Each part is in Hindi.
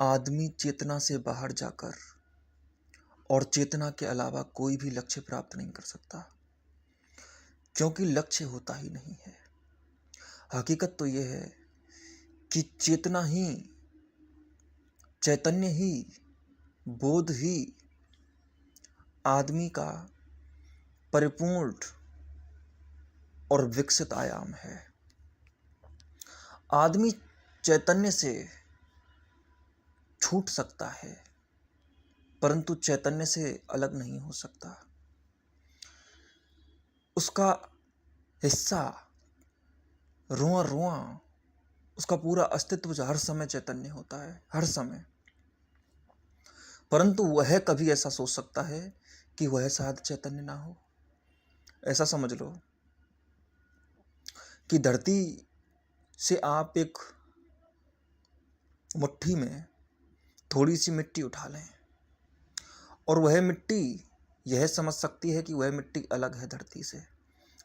आदमी चेतना से बाहर जाकर और चेतना के अलावा कोई भी लक्ष्य प्राप्त नहीं कर सकता, क्योंकि लक्ष्य होता ही नहीं है। हकीकत तो यह है कि चेतना ही, चैतन्य ही, बोध ही आदमी का परिपूर्ण और विकसित आयाम है। आदमी चैतन्य से छूट सकता है, परंतु चैतन्य से अलग नहीं हो सकता। उसका हिस्सा, रुआ रुआ, उसका पूरा अस्तित्व हर समय चैतन्य होता है, हर समय। परंतु वह कभी ऐसा सोच सकता है कि वह शायद चैतन्य ना हो। ऐसा समझ लो कि धरती से आप एक मुट्ठी में थोड़ी सी मिट्टी उठा लें और वह मिट्टी यह समझ सकती है कि वह मिट्टी अलग है धरती से,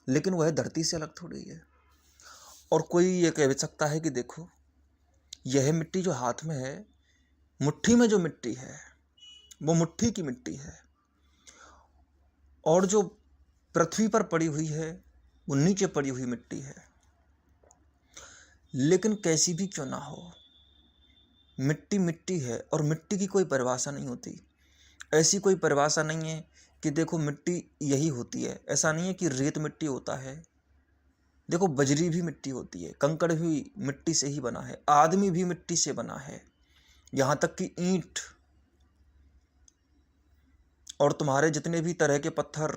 लेकिन वह धरती से अलग थोड़ी है। और कोई ये कह सकता है कि देखो, यह मिट्टी जो हाथ में है, मुट्ठी में जो मिट्टी है वो मुट्ठी की मिट्टी है, और जो पृथ्वी पर पड़ी हुई है वो नीचे पड़ी हुई मिट्टी है। लेकिन कैसी भी क्यों ना हो, मिट्टी मिट्टी है और मिट्टी की कोई परिभाषा नहीं होती। ऐसी कोई परिभाषा नहीं है कि देखो मिट्टी यही होती है। ऐसा नहीं है कि रेत मिट्टी होता है। देखो, बजरी भी मिट्टी होती है, कंकड़ भी मिट्टी से ही बना है, आदमी भी मिट्टी से बना है, यहाँ तक कि ईंट और तुम्हारे जितने भी तरह के पत्थर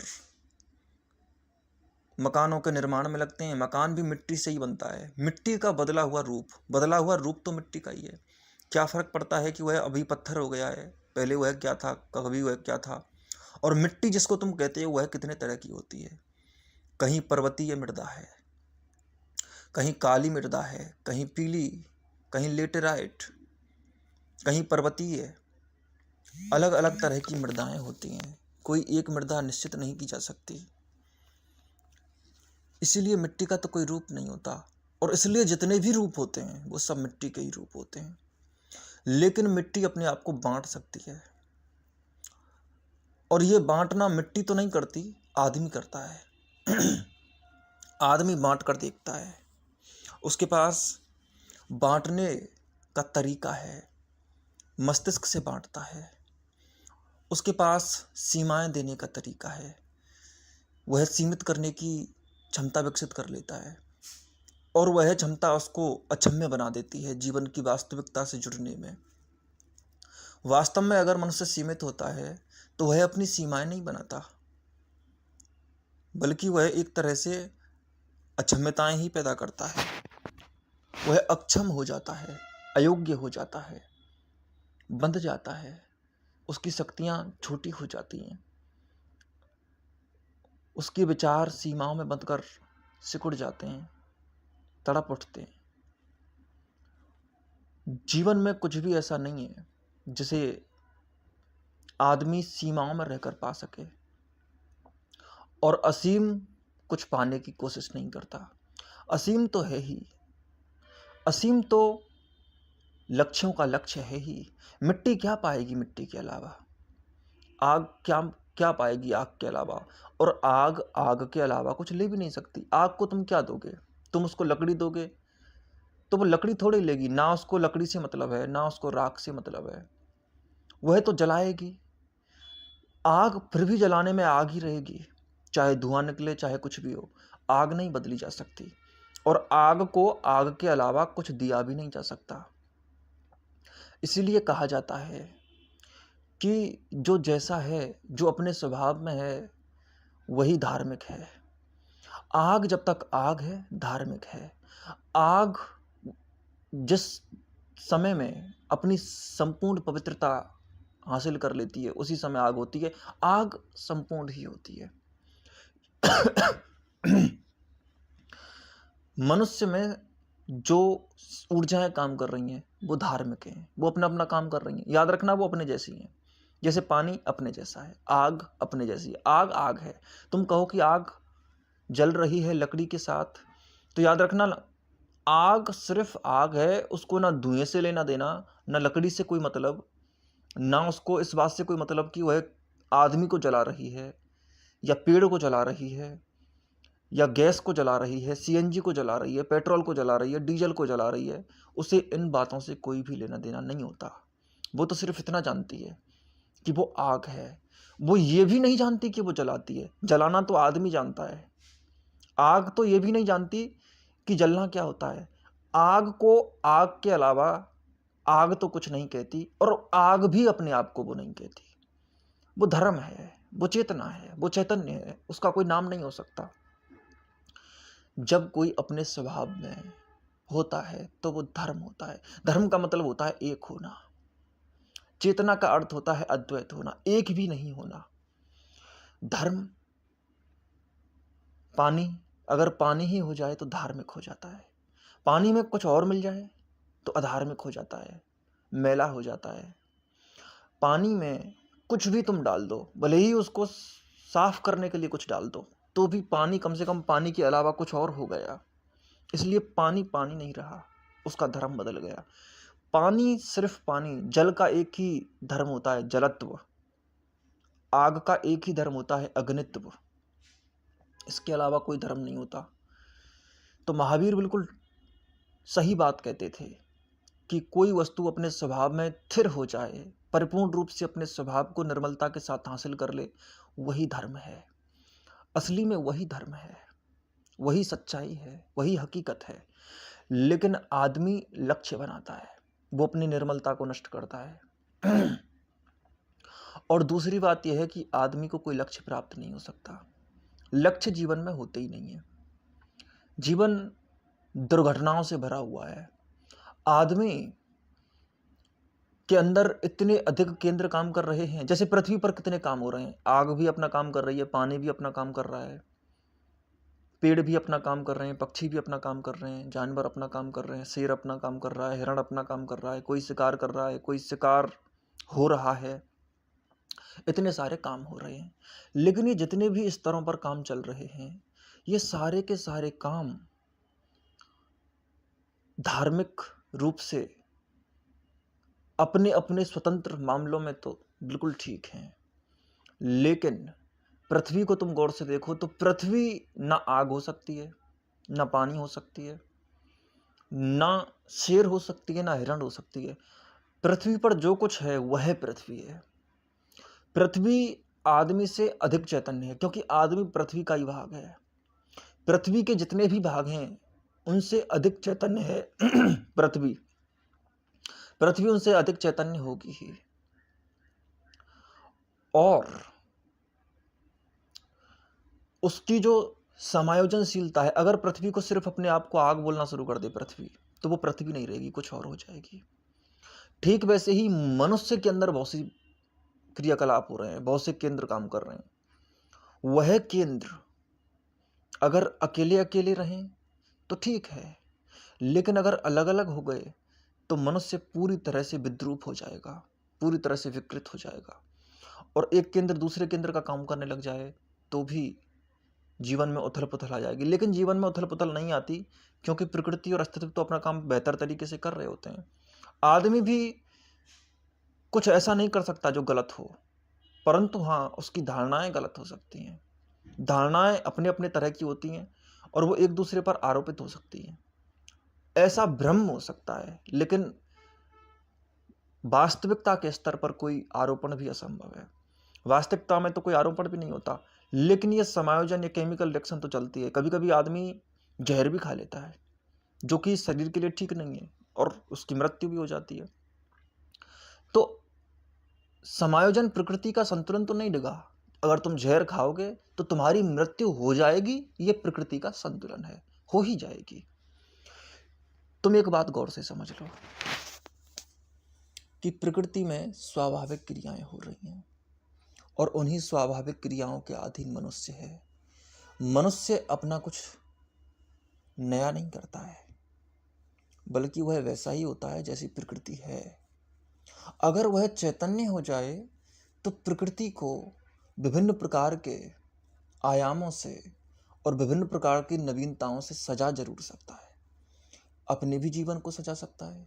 मकानों के निर्माण में लगते हैं, मकान भी मिट्टी से ही बनता है। मिट्टी का बदला हुआ रूप तो मिट्टी का ही है। क्या फर्क पड़ता है कि वह अभी पत्थर हो गया है, पहले वह क्या था, कभी वह क्या था। और मिट्टी जिसको तुम कहते हो वह कितने तरह की होती है। कहीं पर्वतीय मृदा है, कहीं काली मृदा है, कहीं पीली, कहीं लेटेराइट, कहीं पर्वतीय। अलग अलग तरह की मृदाएं होती हैं, कोई एक मृदा निश्चित नहीं की जा सकती। इसीलिए मिट्टी का तो कोई रूप नहीं होता, और इसलिए जितने भी रूप होते हैं वो सब मिट्टी के ही रूप होते हैं। लेकिन मिट्टी अपने आप को बांट सकती है, और ये बांटना मिट्टी तो नहीं करती, आदमी करता है। आदमी बांट कर देखता है, उसके पास बांटने का तरीका है, मस्तिष्क से बांटता है, उसके पास सीमाएं देने का तरीका है, वह सीमित करने की क्षमता विकसित कर लेता है, और वह क्षमता उसको अक्षम्य बना देती है जीवन की वास्तविकता से जुड़ने में। वास्तव में अगर मनुष्य सीमित होता है तो वह अपनी सीमाएं नहीं बनाता, बल्कि वह एक तरह से अक्षम्यताएं ही पैदा करता है। वह अक्षम हो जाता है, अयोग्य हो जाता है, बंध जाता है, उसकी शक्तियां छोटी हो जाती हैं, उसके विचार सीमाओं में बंधकर सिकुड़ जाते हैं, तड़प उठते हैं। जीवन में कुछ भी ऐसा नहीं है जिसे आदमी सीमाओं में रहकर पा सके, और असीम कुछ पाने की कोशिश नहीं करता। असीम तो है ही, असीम तो लक्ष्यों का लक्ष्य है ही। मिट्टी क्या पाएगी मिट्टी के अलावा? आग क्या क्या पाएगी आग के अलावा? और आग आग के अलावा कुछ ले भी नहीं सकती। आग को तुम क्या दोगे? तुम उसको लकड़ी दोगे तो वो लकड़ी थोड़ी लेगी। ना उसको लकड़ी से मतलब है, ना उसको राख से मतलब है, वह तो जलाएगी। आग फिर भी जलाने में आग ही रहेगी, चाहे धुआं निकले, चाहे कुछ भी हो। आग नहीं बदली जा सकती, और आग को आग के अलावा कुछ दिया भी नहीं जा सकता। इसीलिए कहा जाता है कि जो जैसा है, जो अपने स्वभाव में है, वही धार्मिक है। आग जब तक आग है, धार्मिक है। आग जिस समय में अपनी संपूर्ण पवित्रता हासिल कर लेती है, उसी समय आग होती है। आग संपूर्ण ही होती है। मनुष्य में जो ऊर्जाएं काम कर रही हैं वो धार्मिक हैं, वो अपना अपना काम कर रही हैं। याद रखना, वो अपने जैसी हैं। जैसे पानी अपने जैसा है, आग अपने जैसी है। आग आग है। तुम कहो कि आग जल रही है लकड़ी के साथ, तो याद रखना आग सिर्फ आग है, उसको ना धुएं से लेना देना, ना लकड़ी से कोई मतलब, ना उसको इस बात से कोई मतलब कि वह आदमी को जला रही है या पेड़ को जला रही है या गैस को जला रही है, सीएनजी को जला रही है, पेट्रोल को जला रही है, डीजल को जला रही है। उसे इन बातों से कोई भी लेना देना नहीं होता। वो तो सिर्फ इतना जानती है कि वो आग है। वो ये भी नहीं जानती कि वो जलाती है। जलाना तो आदमी जानता है। आग तो ये भी नहीं जानती कि जलना क्या होता है। आग को आग के अलावा आग तो कुछ नहीं कहती, और आग भी अपने आप को वो नहीं कहती। वो धर्म है, वो चेतना है, वो चैतन्य है, उसका कोई नाम नहीं हो सकता। जब कोई अपने स्वभाव में होता है तो वो धर्म होता है। धर्म का मतलब होता है एक होना। चेतना का अर्थ होता है अद्वैत होना, एक भी नहीं होना। धर्म पानी, अगर पानी ही हो जाए तो धार्मिक हो जाता है। पानी में कुछ और मिल जाए तो अधार्मिक हो जाता है, मैला हो जाता है। पानी में कुछ भी तुम डाल दो, भले ही उसको साफ करने के लिए कुछ डाल दो, तो भी पानी कम से कम पानी के अलावा कुछ और हो गया। इसलिए पानी पानी नहीं रहा, उसका धर्म बदल गया। पानी सिर्फ पानी। जल का एक ही धर्म होता है, जलत्व। आग का एक ही धर्म होता है, अग्नित्व। इसके अलावा कोई धर्म नहीं होता। तो महावीर बिल्कुल सही बात कहते थे कि कोई वस्तु अपने स्वभाव में स्थिर हो जाए, परिपूर्ण रूप से अपने स्वभाव को निर्मलता के साथ हासिल कर ले, वही धर्म है। असली में वही धर्म है, वही सच्चाई है, वही हकीकत है। लेकिन आदमी लक्ष्य बनाता है, वो अपनी निर्मलता को नष्ट करता है। और दूसरी बात यह है कि आदमी को कोई लक्ष्य प्राप्त नहीं हो सकता। लक्ष्य जीवन में होते ही नहीं है। जीवन दुर्घटनाओं से भरा हुआ है। आदमी के अंदर इतने अधिक केंद्र काम कर रहे हैं। जैसे पृथ्वी पर कितने काम हो रहे हैं, आग भी अपना काम कर रही है, पानी भी अपना काम कर रहा है, पेड़ भी अपना काम कर रहे हैं, पक्षी भी अपना काम कर रहे हैं, जानवर अपना काम कर रहे हैं, शेर अपना काम कर रहा है, हिरण अपना काम कर रहा है, कोई शिकार कर रहा है, कोई शिकार हो रहा है। इतने सारे काम हो रहे हैं। लेकिन ये जितने भी स्तरों पर काम चल रहे हैं, ये सारे के सारे काम धार्मिक रूप से अपने अपने स्वतंत्र मामलों में तो बिल्कुल ठीक हैं। लेकिन पृथ्वी को तुम गौर से देखो तो पृथ्वी ना आग हो सकती है, ना पानी हो सकती है, ना शेर हो सकती है, ना हिरण हो सकती है। पृथ्वी पर जो कुछ है वह पृथ्वी है। पृथ्वी आदमी से अधिक चैतन्य है, क्योंकि आदमी पृथ्वी का ही भाग है। पृथ्वी के जितने भी भाग हैं उनसे अधिक चैतन्य है पृथ्वी। पृथ्वी उनसे अधिक चैतन्य होगी ही। और उसकी जो समायोजनशीलता है, अगर पृथ्वी को सिर्फ अपने आप को आग बोलना शुरू कर दे पृथ्वी, तो वो पृथ्वी नहीं रहेगी, कुछ और हो जाएगी। ठीक वैसे ही मनुष्य के अंदर बहुत सी क्रियाकलाप हो रहे हैं, बहुत से केंद्र काम कर रहे हैं। वह केंद्र अगर अकेले अकेले रहें तो ठीक है, लेकिन अगर अलग अलग हो गए तो मनुष्य पूरी तरह से विद्रूप हो जाएगा, पूरी तरह से विकृत हो जाएगा। और एक केंद्र दूसरे केंद्र का काम करने लग जाए तो भी जीवन में उथल पुथल आ जाएगी। लेकिन जीवन में उथल पुथल नहीं आती, क्योंकि प्रकृति और अस्तित्व तो अपना काम बेहतर तरीके से कर रहे होते हैं। आदमी भी कुछ ऐसा नहीं कर सकता जो गलत हो, परंतु हाँ, उसकी धारणाएं गलत हो सकती हैं। धारणाएं अपने अपने तरह की होती हैं और वो एक दूसरे पर आरोपित हो सकती हैं। ऐसा भ्रम हो सकता है, लेकिन वास्तविकता के स्तर पर कोई आरोपण भी असंभव है। वास्तविकता में तो कोई आरोपण भी नहीं होता, लेकिन ये समायोजन, ये केमिकल रिएक्शन तो चलती है। कभी कभी आदमी जहर भी खा लेता है, जो कि शरीर के लिए ठीक नहीं है, और उसकी मृत्यु भी हो जाती है। तो समायोजन प्रकृति का संतुलन तो नहीं डिगा। अगर तुम जहर खाओगे तो तुम्हारी मृत्यु हो जाएगी, ये प्रकृति का संतुलन है, हो ही जाएगी। तुम एक बात गौर से समझ लो कि प्रकृति में स्वाभाविक क्रियाएं हो रही हैं, और उन्हीं स्वाभाविक क्रियाओं के अधीन मनुष्य है। मनुष्य अपना कुछ नया नहीं करता है, बल्कि वह वैसा ही होता है जैसी प्रकृति है। अगर वह चैतन्य हो जाए तो प्रकृति को विभिन्न प्रकार के आयामों से और विभिन्न प्रकार की नवीनताओं से सजा जरूर सकता है। अपने भी जीवन को सजा सकता है,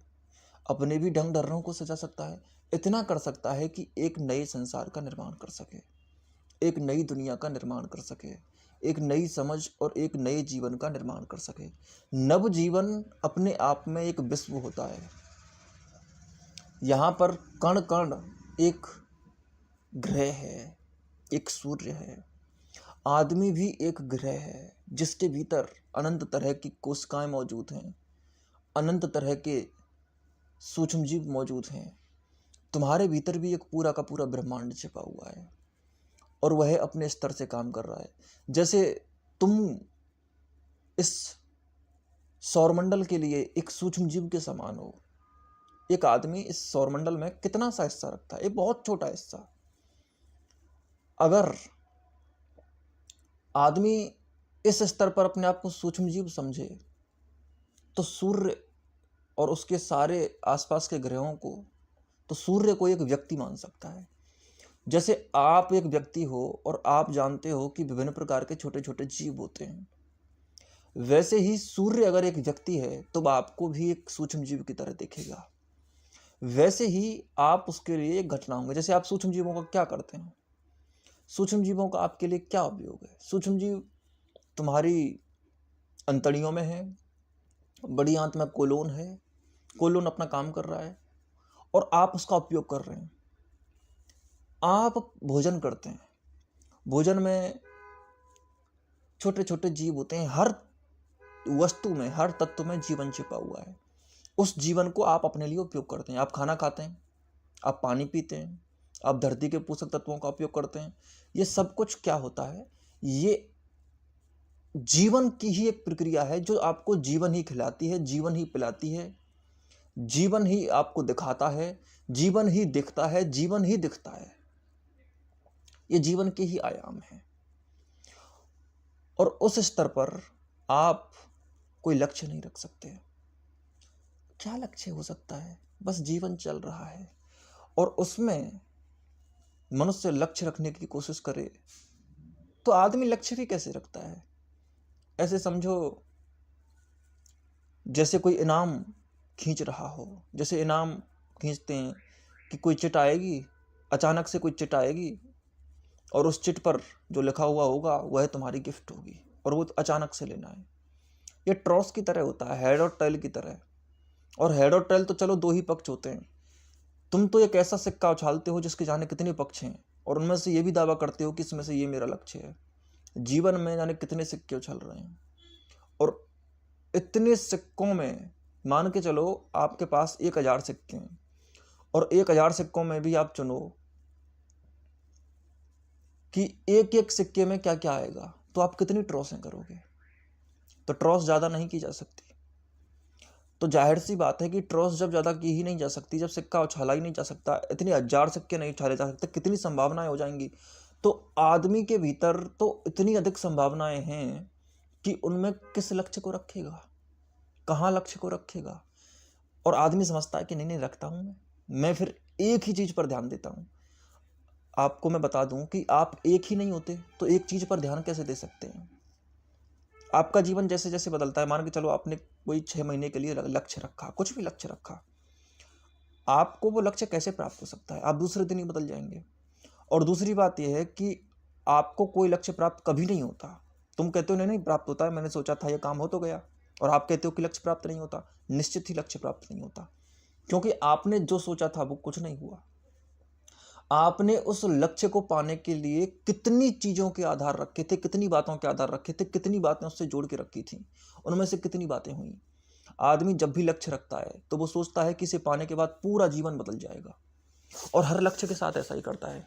अपने भी ढंग ढर्रों को सजा सकता है, इतना कर सकता है कि एक नए संसार का निर्माण कर सके, एक नई दुनिया का निर्माण कर सके, एक नई समझ और एक नए जीवन का निर्माण कर सके। नव जीवन अपने आप में एक विश्व होता है। यहाँ पर कण कण एक ग्रह है, एक सूर्य है। आदमी भी एक ग्रह है जिसके भीतर अनंत तरह की कोशिकाएं मौजूद हैं, अनंत तरह के सूक्ष्म जीव मौजूद हैं। तुम्हारे भीतर भी एक पूरा का पूरा ब्रह्मांड छिपा हुआ है और वह अपने स्तर से काम कर रहा है। जैसे तुम इस सौरमंडल के लिए एक सूक्ष्म जीव के समान हो। एक आदमी इस सौरमंडल में कितना सा हिस्सा रखता है? एक बहुत छोटा हिस्सा। अगर आदमी इस स्तर पर अपने आप को सूक्ष्म जीव समझे तो सूर्य और उसके सारे आसपास के ग्रहों को, तो सूर्य को एक व्यक्ति मान सकता है। जैसे आप एक व्यक्ति हो और आप जानते हो कि विभिन्न प्रकार के छोटे छोटे जीव होते हैं, वैसे ही सूर्य अगर एक व्यक्ति है तो आपको भी एक सूक्ष्म जीव की तरह देखेगा। वैसे ही आप उसके लिए एक घटना होंगे। जैसे आप सूक्ष्म जीवों का क्या करते हैं? सूक्ष्म जीवों का आपके लिए क्या उपयोग है? सूक्ष्म जीव तुम्हारी अंतड़ियों में है, बड़ी आंत में कोलोन है, कोलोन अपना काम कर रहा है और आप उसका उपयोग कर रहे हैं। आप भोजन करते हैं, भोजन में छोटे छोटे जीव होते हैं। हर वस्तु में, हर तत्व में जीवन छिपा हुआ है। उस जीवन को आप अपने लिए उपयोग करते हैं। आप खाना खाते हैं, आप पानी पीते हैं, आप धरती के पोषक तत्वों का उपयोग करते हैं। ये सब कुछ क्या होता है? ये जीवन की ही एक प्रक्रिया है जो आपको जीवन ही खिलाती है, जीवन ही पिलाती है, जीवन ही आपको दिखाता है, जीवन ही दिखता है, जीवन ही दिखता है। ये जीवन के ही आयाम है। और उस स्तर पर आप कोई लक्ष्य नहीं रख सकते। क्या लक्ष्य हो सकता है? बस जीवन चल रहा है और उसमें मनुष्य लक्ष्य रखने की कोशिश करे तो आदमी लक्ष्य भी कैसे रखता है? ऐसे समझो जैसे कोई इनाम खींच रहा हो। जैसे इनाम खींचते हैं कि कोई चिट आएगी, अचानक से कोई चिट आएगी और उस चिट पर जो लिखा हुआ होगा वह तुम्हारी गिफ्ट होगी और वो अचानक से लेना है। ये ट्रॉस की तरह होता है, हेड और टेल की तरह। और हेड और टेल तो चलो दो ही पक्ष होते हैं। तुम तो एक ऐसा सिक्का उछालते हो जिसके जाने कितने पक्ष हैं और उनमें से ये भी दावा करते हो कि इसमें से ये मेरा लक्ष्य है। जीवन में जाने कितने सिक्के उछल रहे हैं और इतने सिक्कों में मान के चलो आपके पास 1000 सिक्के हैं और 1000 सिक्कों में भी आप चुनो कि एक एक सिक्के में क्या क्या आएगा, तो आप कितनी ट्रॉसें करोगे? तो ट्रॉस ज़्यादा नहीं की जा सकती। तो जाहिर सी बात है कि ट्रॉस जब ज़्यादा की ही नहीं जा सकती, जब सिक्का उछाला ही नहीं जा सकता, इतने 1000 सिक्के नहीं उछाले जा सकते, कितनी संभावनाएं हो जाएंगी। तो आदमी के भीतर तो इतनी अधिक संभावनाएं हैं कि उनमें किस लक्ष्य को रखेगा, कहाँ लक्ष्य को रखेगा। और आदमी समझता है कि नहीं रखता हूँ मैं फिर एक ही चीज़ पर ध्यान देता हूँ। आपको मैं बता दूं कि आप एक ही नहीं होते तो एक चीज़ पर ध्यान कैसे दे सकते हैं? आपका जीवन जैसे जैसे बदलता है, मान के चलो आपने कोई 6 महीने के लिए लक्ष्य रखा, कुछ भी लक्ष्य रखा, आपको वो लक्ष्य कैसे प्राप्त हो सकता है? आप दूसरे दिन ही बदल जाएंगे। और दूसरी बात यह है कि आपको कोई लक्ष्य प्राप्त कभी नहीं होता। तुम कहते हो नहीं प्राप्त होता है, मैंने सोचा था ये काम हो तो गया, और आप कहते हो कि लक्ष्य प्राप्त नहीं होता। निश्चित ही लक्ष्य प्राप्त नहीं होता, क्योंकि आपने जो सोचा था वो कुछ नहीं हुआ। आपने उस लक्ष्य को पाने के लिए कितनी चीज़ों के आधार रखे थे, कितनी बातों के आधार रखे थे, कितनी बातें उससे जोड़ के रखी थी, उनमें से कितनी बातें हुई। आदमी जब भी लक्ष्य रखता है तो वो सोचता है कि इसे पाने के बाद पूरा जीवन बदल जाएगा, और हर लक्ष्य के साथ ऐसा ही करता है।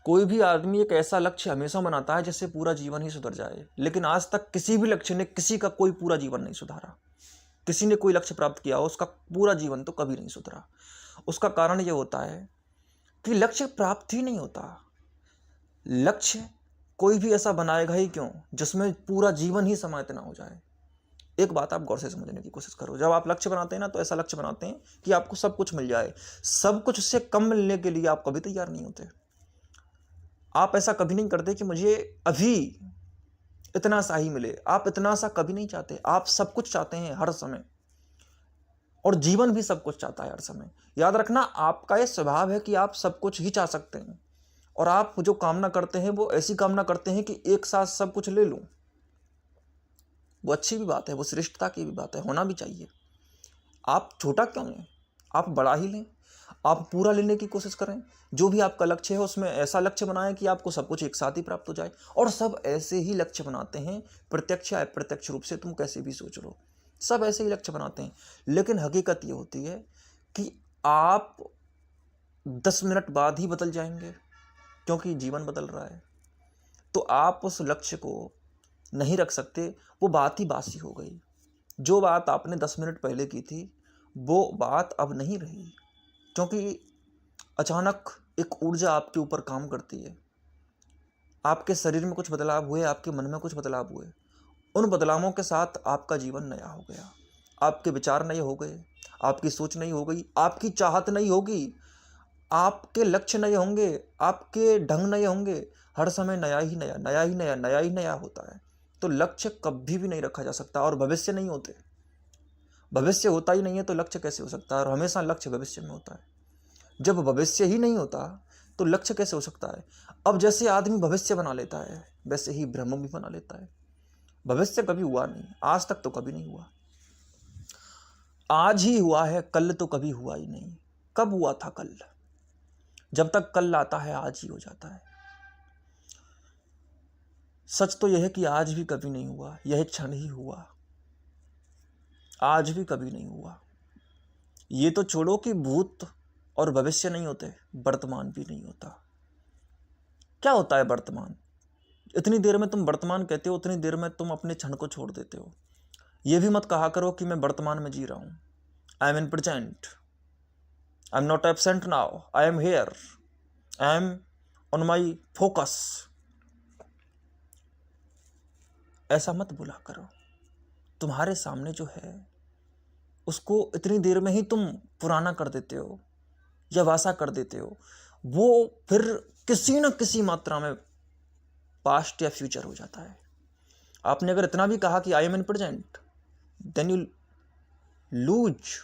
कोई भी आदमी एक ऐसा लक्ष्य हमेशा बनाता है जिससे पूरा जीवन ही सुधर जाए, लेकिन आज तक किसी भी लक्ष्य ने किसी का कोई पूरा जीवन नहीं सुधारा। किसी ने कोई लक्ष्य प्राप्त किया हो, उसका पूरा जीवन तो कभी नहीं सुधरा। उसका कारण ये होता है कि लक्ष्य प्राप्त ही नहीं होता। लक्ष्य कोई भी ऐसा बनाएगा ही क्यों जिसमें पूरा जीवन ही समाहित ना हो जाए। एक बात आप गौर से समझने की कोशिश करो, जब आप लक्ष्य बनाते हैं ना तो ऐसा लक्ष्य बनाते हैं कि आपको सब कुछ मिल जाए। सब कुछ से कम मिलने के लिए आप कभी तैयार नहीं होते। आप ऐसा कभी नहीं करते कि मुझे अभी इतना सा ही मिले। आप इतना सा कभी नहीं चाहते, आप सब कुछ चाहते हैं हर समय। और जीवन भी सब कुछ चाहता है हर समय। याद रखना, आपका ये स्वभाव है कि आप सब कुछ ही चाह सकते हैं, और आप जो कामना करते हैं वो ऐसी कामना करते हैं कि एक साथ सब कुछ ले लूं। वो अच्छी भी बात है, वो श्रेष्ठता की भी बात है, होना भी चाहिए। आप छोटा क्यों लें, आप बड़ा ही लें, आप पूरा लेने की कोशिश करें। जो भी आपका लक्ष्य है उसमें ऐसा लक्ष्य बनाएं कि आपको सब कुछ एक साथ ही प्राप्त हो जाए। और सब ऐसे ही लक्ष्य बनाते हैं, प्रत्यक्ष या अप्रत्यक्ष रूप से, तुम कैसे भी सोच लो, सब ऐसे ही लक्ष्य बनाते हैं। लेकिन हकीकत ये होती है कि आप 10 मिनट बाद ही बदल जाएंगे, क्योंकि जीवन बदल रहा है। तो आप उस लक्ष्य को नहीं रख सकते, वो बात ही बासी हो गई। जो बात आपने 10 मिनट पहले की थी वो बात अब नहीं रही, क्योंकि अचानक एक ऊर्जा आपके ऊपर काम करती है। आपके शरीर में कुछ बदलाव हुए, आपके मन में कुछ बदलाव हुए। उन बदलावों के साथ आपका जीवन नया हो गया, आपके विचार नए हो गए, आपकी सोच नई हो गई, आपकी चाहत नई होगी, आपके लक्ष्य नए होंगे, आपके ढंग नए होंगे। हर समय नया ही नया, नया ही नया, नया ही नया होता है। तो लक्ष्य कभी भी नहीं रखा जा सकता, और भविष्य नहीं होते। भविष्य होता ही नहीं है तो लक्ष्य कैसे हो सकता है? और हमेशा लक्ष्य भविष्य में होता है। जब भविष्य ही नहीं होता तो लक्ष्य कैसे हो सकता है? अब जैसे आदमी भविष्य बना लेता है, वैसे ही ब्रह्म भी बना लेता है। भविष्य कभी हुआ नहीं, आज तक तो कभी नहीं हुआ। आज ही हुआ है, कल तो कभी हुआ ही नहीं। कब हुआ था कल? जब तक कल आता है आज ही हो जाता है। सच तो यह है कि आज भी कभी नहीं हुआ, यह क्षण ही हुआ। आज भी कभी नहीं हुआ। ये तो छोड़ो कि भूत और भविष्य नहीं होते, वर्तमान भी नहीं होता। क्या होता है वर्तमान? इतनी देर में तुम वर्तमान कहते हो, उतनी देर में तुम अपने क्षण को छोड़ देते हो। ये भी मत कहा करो कि मैं वर्तमान में जी रहा हूं। आई am in present, I am not absent now, I am here, I am on my focus. ऐसा मत बोला करो। तुम्हारे सामने जो है उसको इतनी देर में ही तुम पुराना कर देते हो या वासा कर देते हो। वो फिर किसी न किसी मात्रा में पास्ट या फ्यूचर हो जाता है। आपने अगर इतना भी कहा कि I am in present, then you lose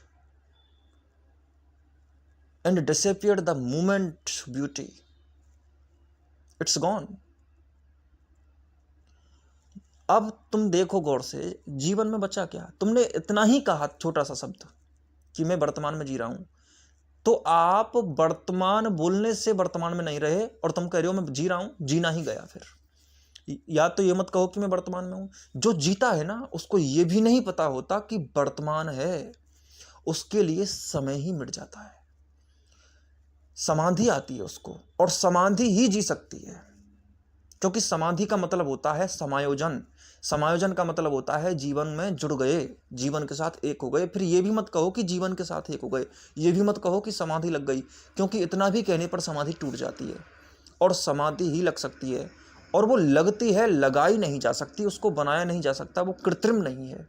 and disappear the moment beauty, it's gone. अब तुम देखो गौर से, जीवन में बचा क्या? तुमने इतना ही कहा, छोटा सा शब्द, कि मैं वर्तमान में जी रहा हूं। तो आप वर्तमान बोलने से वर्तमान में नहीं रहे, और तुम कह रहे हो मैं जी रहा हूं, जीना ही गया। फिर या तो ये मत कहो कि मैं वर्तमान में हूं। जो जीता है ना, उसको ये भी नहीं पता होता कि वर्तमान है, उसके लिए समय ही मिट जाता है। समाधि आती है उसको, और समाधि ही जी सकती है, क्योंकि समाधि का मतलब होता है समायोजन। समायोजन का मतलब होता है जीवन में जुड़ गए, जीवन के साथ एक हो गए। फिर ये भी मत कहो कि जीवन के साथ एक हो गए, ये भी मत कहो कि समाधि लग गई, क्योंकि इतना भी कहने पर समाधि टूट जाती है। और समाधि ही लग सकती है, और वो लगती है, लगाई नहीं जा सकती, उसको बनाया नहीं जा सकता। वो कृत्रिम नहीं है,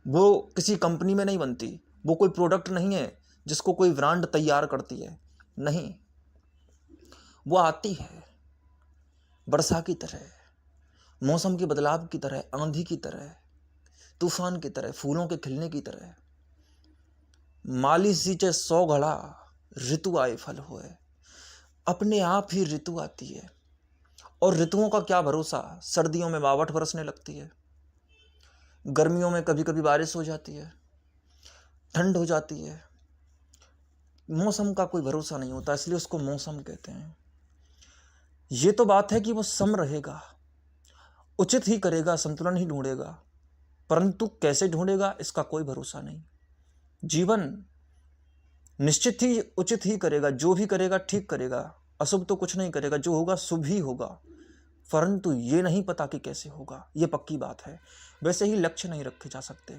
वो किसी कंपनी में नहीं बनती, वो कोई प्रोडक्ट नहीं है जिसको कोई ब्रांड तैयार करती है। नहीं, वो आती है वर्षा की तरह, मौसम के बदलाव की तरह, आंधी की तरह, तूफान की तरह, फूलों के खिलने की तरह। माली सींचे 100 घड़ा, ऋतु आए फल होए। अपने आप ही ऋतु आती है। और ऋतुओं का क्या भरोसा? सर्दियों में बावट बरसने लगती है, गर्मियों में कभी कभी बारिश हो जाती है, ठंड हो जाती है। मौसम का कोई भरोसा नहीं होता, इसलिए उसको मौसम कहते हैं। ये तो बात है कि वो सम रहेगा, उचित ही करेगा, संतुलन ही ढूंढेगा, परंतु कैसे ढूंढेगा इसका कोई भरोसा नहीं। जीवन निश्चित ही उचित ही करेगा, जो भी करेगा ठीक करेगा, अशुभ तो कुछ नहीं करेगा, जो होगा शुभ ही होगा, परंतु ये नहीं पता कि कैसे होगा, ये पक्की बात है। वैसे ही लक्ष्य नहीं रखे जा सकते।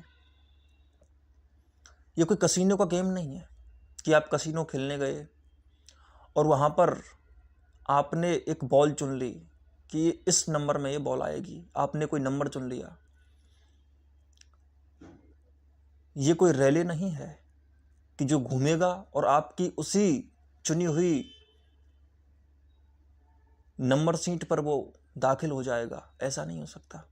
ये कोई कसीनो का गेम नहीं है कि आप कसीनो खेलने गए और वहां पर आपने एक बॉल चुन ली कि इस नंबर में ये बॉल आएगी, आपने कोई नंबर चुन लिया। ये कोई रैली नहीं है कि जो घूमेगा और आपकी उसी चुनी हुई नंबर सीट पर वो दाखिल हो जाएगा, ऐसा नहीं हो सकता।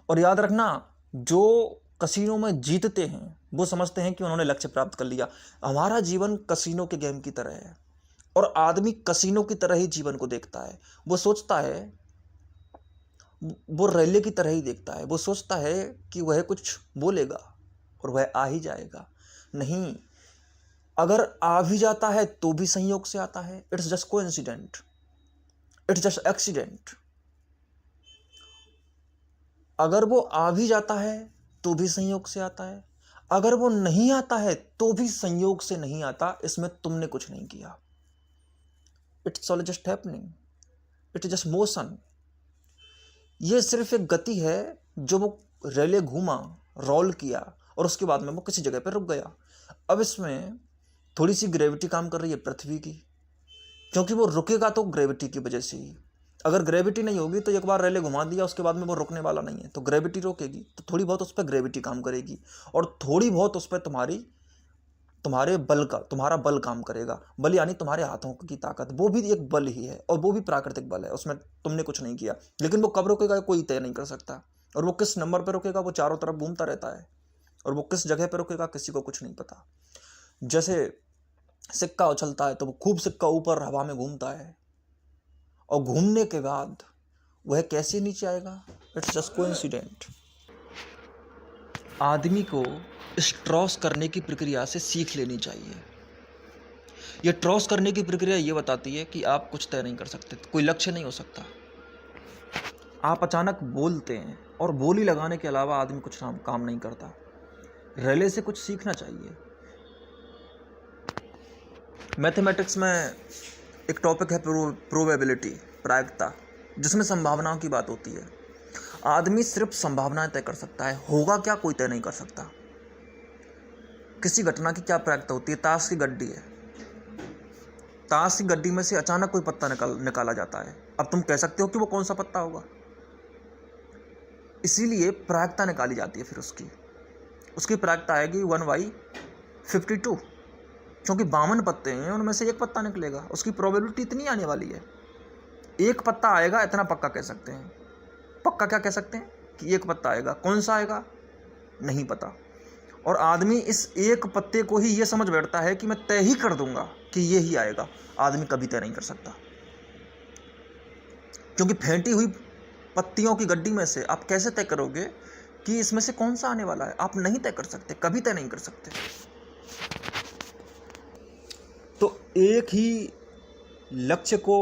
और याद रखना, जो कसीनो में जीतते हैं वो समझते हैं कि उन्होंने लक्ष्य प्राप्त कर लिया। हमारा जीवन कसीनो के गेम की तरह है और आदमी कसीनो की तरह ही जीवन को देखता है। वो सोचता है, वो रैले की तरह ही देखता है। वो सोचता है कि वह कुछ बोलेगा और वह आ ही जाएगा। नहीं, अगर आ भी जाता है तो भी संयोग से आता है। It's just coincident, it's just accident. अगर वो आ भी जाता है तो भी संयोग से आता है, अगर वो नहीं आता है तो भी संयोग से नहीं आता। इसमें तुमने कुछ नहीं किया। It's all just happening, it is just motion. ये सिर्फ एक गति है जो वो रेले घूमा, रोल किया और उसके बाद में वो किसी जगह पर रुक गया। अब इसमें थोड़ी सी ग्रेविटी काम कर रही है पृथ्वी की, क्योंकि वो रुकेगा तो ग्रेविटी की वजह से ही। अगर ग्रेविटी नहीं होगी तो एक बार रेले घुमा दिया उसके बाद में वो रुकने वाला नहीं है, तो ग्रेविटी रोकेगी, तो थोड़ी बहुत उस पर ग्रेविटी काम करेगी और थोड़ी बहुत उस पर तुम्हारा बल काम करेगा। बल यानी तुम्हारे हाथों की ताकत, वो भी एक बल ही है और वो भी प्राकृतिक बल है, उसमें तुमने कुछ नहीं किया। लेकिन वो कब रुकेगा कोई तय नहीं कर सकता, और वो किस नंबर पर रुकेगा वो चारों तरफ घूमता रहता है, और वो किस जगह पर रुकेगा किसी को कुछ नहीं पता। जैसे सिक्का उछलता है तो वो खूब सिक्का ऊपर हवा में घूमता है और घूमने के बाद वह कैसे नीचे आएगा। It's just coincident. आदमी को इस ट्रॉस करने की प्रक्रिया से सीख लेनी चाहिए। यह ट्रॉस करने की प्रक्रिया ये बताती है कि आप कुछ तय नहीं कर सकते, कोई लक्ष्य नहीं हो सकता। आप अचानक बोलते हैं और बोली लगाने के अलावा आदमी कुछ काम नहीं करता। रेले से कुछ सीखना चाहिए। मैथमेटिक्स में एक टॉपिक है प्रोबेबिलिटी, प्रायिकता, जिसमें संभावनाओं की बात होती है। आदमी सिर्फ संभावनाएं तय कर सकता है, होगा क्या कोई तय नहीं कर सकता। किसी घटना की क्या प्रायिकता होती है। ताश की गड्डी है, ताश की गड्डी में से अचानक कोई पत्ता निकाला जाता है। अब तुम कह सकते हो कि वो कौन सा पत्ता होगा, इसीलिए प्रायिकता निकाली जाती है। फिर उसकी प्रायिकता आएगी 1/52, क्योंकि 52 पत्ते हैं उनमें से एक पत्ता निकलेगा। उसकी प्रोबेबिलिटी इतनी आने वाली है, एक पत्ता आएगा, इतना पक्का कह सकते हैं। पक्का क्या कह सकते हैं कि एक पत्ता आएगा, कौन सा आएगा नहीं पता। और आदमी इस एक पत्ते को ही ये समझ बैठता है कि मैं तय ही कर दूंगा कि ये ही आएगा। आदमी कभी तय नहीं कर सकता, क्योंकि फेंटी हुई पत्तियों की गड्डी में से आप कैसे तय करोगे कि इसमें से कौन सा आने वाला है। आप नहीं तय कर सकते, कभी तय नहीं कर सकते। तो एक ही लक्ष्य को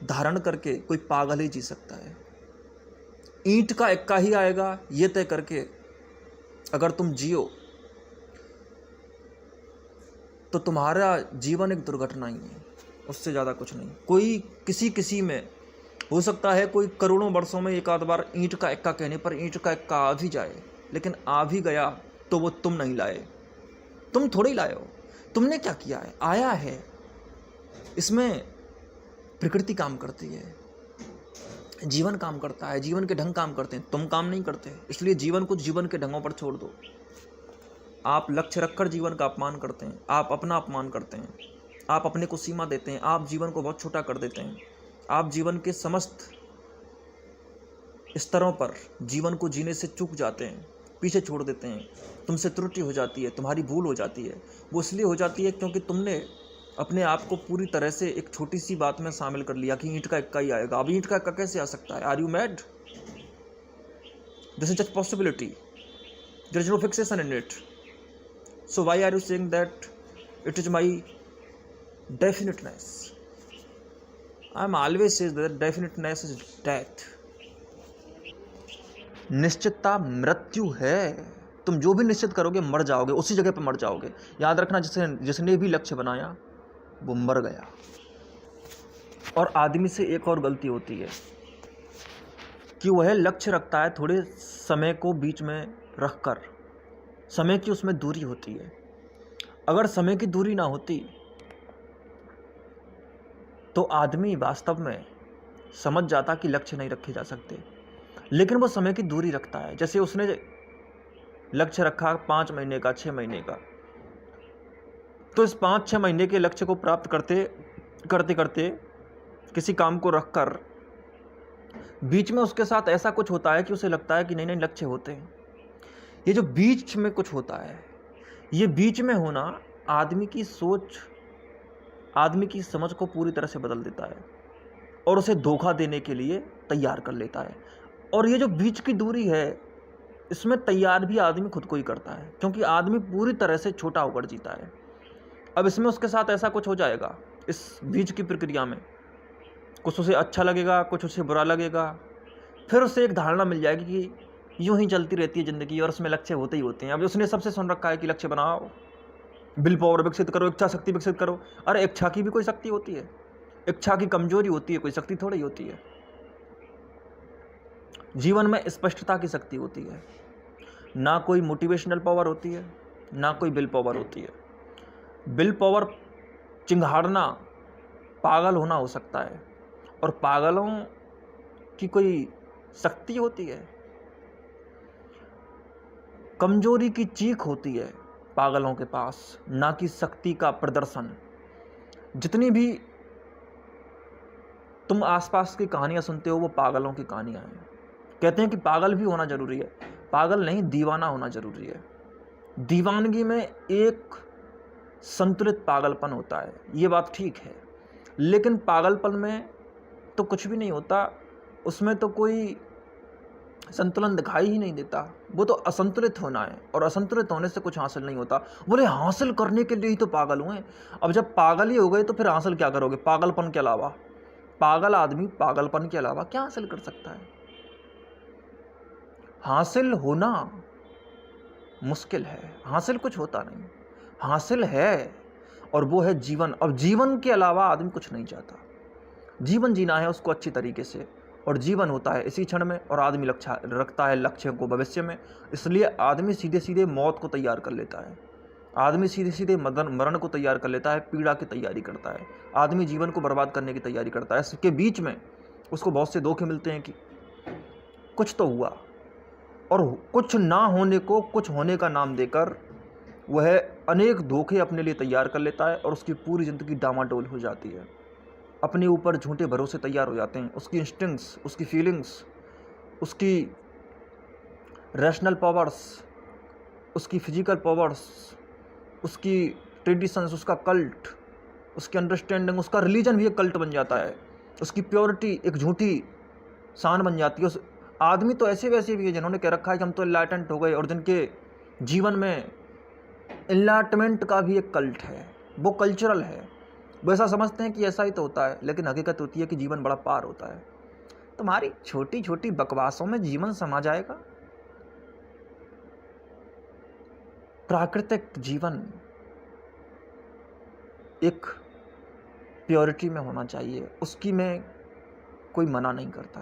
धारण करके कोई पागल ही जी सकता है। ईंट का इक्का ही आएगा ये तय करके अगर तुम जियो तो तुम्हारा जीवन एक दुर्घटना ही है, उससे ज़्यादा कुछ नहीं। कोई किसी में हो सकता है, कोई करोड़ों वर्षों में एक आध बार ईंट का इक्का कहने पर ईंट का इक्का आ भी जाए, लेकिन आ भी गया तो वो तुम नहीं लाए, तुम थोड़ी लाए हो। तुमने क्या किया है, आया है। इसमें प्रकृति काम करती है, जीवन काम करता है, जीवन के ढंग काम करते हैं, तुम काम नहीं करते। इसलिए जीवन को जीवन के ढंगों पर छोड़ दो। आप लक्ष्य रखकर जीवन का अपमान करते हैं, आप अपना अपमान करते हैं, आप अपने को सीमा देते हैं, आप जीवन को बहुत छोटा कर देते हैं। आप जीवन के समस्त स्तरों पर जीवन को जीने से चूक जाते हैं, पीछे छोड़ देते हैं। तुमसे त्रुटि हो जाती है, तुम्हारी भूल हो जाती है। वो इसलिए हो जाती है क्योंकि तुमने अपने आप को पूरी तरह से एक छोटी सी बात में शामिल कर लिया कि ईंट का इक्का ही आएगा। अब ईंट का इक्का कैसे आ सकता है? Are you mad? This is just possibility, there is no fixation in it. So why are you saying that it is my definiteness? I am always says that definiteness is death. निश्चितता मृत्यु है। तुम जो भी निश्चित करोगे मर जाओगे, उसी जगह पर मर जाओगे। याद रखना, जिसने भी लक्ष्य बनाया वो मर गया। और आदमी से एक और गलती होती है कि वह लक्ष्य रखता है थोड़े समय को बीच में रखकर, समय की उसमें दूरी होती है। अगर समय की दूरी ना होती तो आदमी वास्तव में समझ जाता कि लक्ष्य नहीं रखे जा सकते, लेकिन वो समय की दूरी रखता है। जैसे उसने लक्ष्य रखा 5 महीने का, 6 महीने का, तो इस 5-6 महीने के लक्ष्य को प्राप्त करते करते किसी काम को रखकर बीच में उसके साथ ऐसा कुछ होता है कि उसे लगता है कि नहीं लक्ष्य होते हैं। ये जो बीच में कुछ होता है, ये बीच में होना आदमी की सोच, आदमी की समझ को पूरी तरह से बदल देता है और उसे धोखा देने के लिए तैयार कर लेता है। और ये जो बीच की दूरी है, इसमें तैयार भी आदमी खुद को ही करता है, क्योंकि आदमी पूरी तरह से छोटा होकर जीता है। अब इसमें उसके साथ ऐसा कुछ हो जाएगा, इस बीच की प्रक्रिया में कुछ उसे अच्छा लगेगा, कुछ उसे बुरा लगेगा, फिर उसे एक धारणा मिल जाएगी कि यूं ही चलती रहती है ज़िंदगी और उसमें लक्ष्य होते ही होते हैं। अब उसने सबसे सुन रखा है कि लक्ष्य बनाओ, विल पावर विकसित करो, इच्छा शक्ति विकसित करो। अरे इच्छा की भी कोई शक्ति होती है? इच्छा की कमजोरी होती है, कोई शक्ति थोड़ी होती है। जीवन में स्पष्टता की शक्ति होती है, ना कोई मोटिवेशनल पावर होती है, ना कोई विल पावर होती है। विल पावर चिंघाड़ना, पागल होना हो सकता है, और पागलों की कोई शक्ति होती है? कमजोरी की चीख होती है पागलों के पास, ना कि शक्ति का प्रदर्शन। जितनी भी तुम आसपास की कहानियां सुनते हो वो पागलों की कहानियां हैं। कहते हैं कि पागल भी होना जरूरी है, पागल नहीं, दीवाना होना जरूरी है। दीवानगी में एक संतुलित पागलपन होता है, ये बात ठीक है, लेकिन पागलपन में तो कुछ भी नहीं होता, उसमें तो कोई संतुलन दिखाई ही नहीं देता। वो तो असंतुलित होना है, और असंतुलित होने से कुछ हासिल नहीं होता। बोले हासिल करने के लिए ही तो पागल हुए। अब जब पागल ही हो गए तो फिर हासिल क्या करोगे? पागलपन के अलावा, पागल आदमी पागलपन के अलावा क्या हासिल कर सकता है? हासिल होना मुश्किल है, हासिल कुछ होता नहीं, हासिल है, और वो है जीवन। अब जीवन के अलावा आदमी कुछ नहीं चाहता। जीवन जीना है उसको अच्छी तरीके से, और जीवन होता है इसी क्षण में, और आदमी लक्ष्य रखता है लक्ष्य को भविष्य में। इसलिए आदमी सीधे सीधे मौत को तैयार कर लेता है, आदमी सीधे सीधे मरण को तैयार कर लेता है, पीड़ा की तैयारी करता है, आदमी जीवन को बर्बाद करने की तैयारी करता है। इसके बीच में उसको बहुत से धोखे मिलते हैं कि कुछ तो हुआ, और कुछ ना होने को कुछ होने का नाम देकर वह अनेक धोखे अपने लिए तैयार कर लेता है, और उसकी पूरी ज़िंदगी डामाडोल हो जाती है। अपने ऊपर झूठे भरोसे तैयार हो जाते हैं। उसकी इंस्टिंक्ट्स, उसकी फीलिंग्स, उसकी रैशनल पावर्स, उसकी फिजिकल पावर्स, उसकी ट्रेडिशंस, उसका कल्ट, उसकी अंडरस्टैंडिंग, उसका रिलीजन भी एक कल्ट बन जाता है। उसकी प्योरिटी एक झूठी शान बन जाती है। उस आदमी तो ऐसे वैसे भी है जिन्होंने कह रखा है कि हम तो इनलाइटेंट हो गए, और जिनके जीवन में इनलाइटमेंट का भी एक कल्ट है, वो कल्चरल है। वो ऐसा समझते हैं कि ऐसा ही तो होता है, लेकिन हकीकत होती है कि जीवन बड़ा पार होता है। तुम्हारी छोटी छोटी बकवासों में जीवन समा जाएगा। प्राकृतिक जीवन एक प्योरिटी में होना चाहिए, उसकी मैं कोई मना नहीं करता,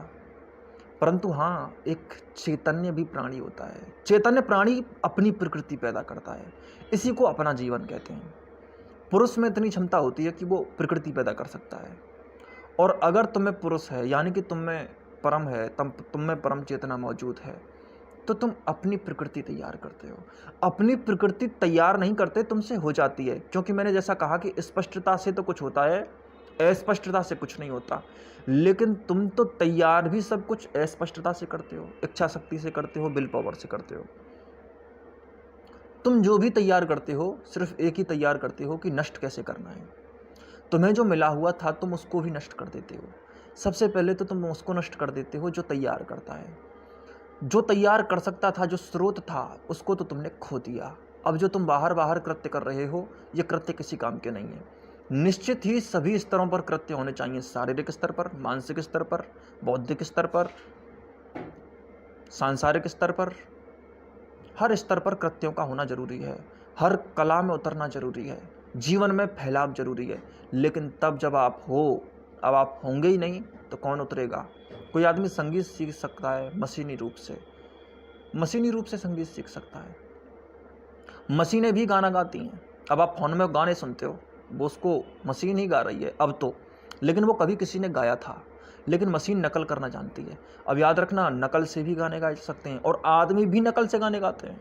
परंतु हाँ, एक चैतन्य भी प्राणी होता है। चैतन्य प्राणी अपनी प्रकृति पैदा करता है, इसी को अपना जीवन कहते हैं। पुरुष में इतनी क्षमता होती है कि वो प्रकृति पैदा कर सकता है, और अगर तुम्हें पुरुष है, यानी कि तुम में परम है, तुम में परम चेतना मौजूद है, तो तुम अपनी प्रकृति तैयार करते हो। अपनी प्रकृति तैयार नहीं करते, तुमसे हो जाती है। क्योंकि मैंने जैसा कहा कि स्पष्टता से तो कुछ होता है, अस्पष्टता से कुछ नहीं होता। लेकिन तुम तो तैयार भी सब कुछ अस्पष्टता से करते हो, इच्छा शक्ति से करते हो, विल पावर से करते हो। तुम जो भी तैयार करते हो सिर्फ एक ही तैयार करते हो कि नष्ट कैसे करना है। तुम्हें जो मिला हुआ था तुम उसको भी नष्ट कर देते हो। सबसे पहले तो तुम उसको नष्ट कर देते हो जो तैयार करता है। जो तैयार कर सकता था, जो स्रोत था, उसको तो तुमने खो दिया। अब जो तुम बाहर बाहर कृत्य कर रहे हो, ये कृत्य किसी काम के नहीं है। निश्चित ही सभी स्तरों पर कृत्य होने चाहिए, शारीरिक स्तर पर, मानसिक स्तर पर, बौद्धिक स्तर पर, सांसारिक स्तर पर, हर स्तर पर कृत्यों का होना जरूरी है। हर कला में उतरना जरूरी है, जीवन में फैलाव जरूरी है। लेकिन तब जब आप हो, अब आप होंगे ही नहीं तो कौन उतरेगा? कोई आदमी संगीत सीख सकता है मशीनी रूप से, मशीनी रूप से संगीत सीख सकता है। मशीनें भी गाना गाती हैं। अब आप फोन में गाने सुनते हो, वो उसको मशीन ही गा रही है अब तो, लेकिन वो कभी किसी ने गाया था। लेकिन मशीन नकल करना जानती है। अब याद रखना, नकल से भी गाने गा सकते हैं, और आदमी भी नकल से गाने गाते हैं,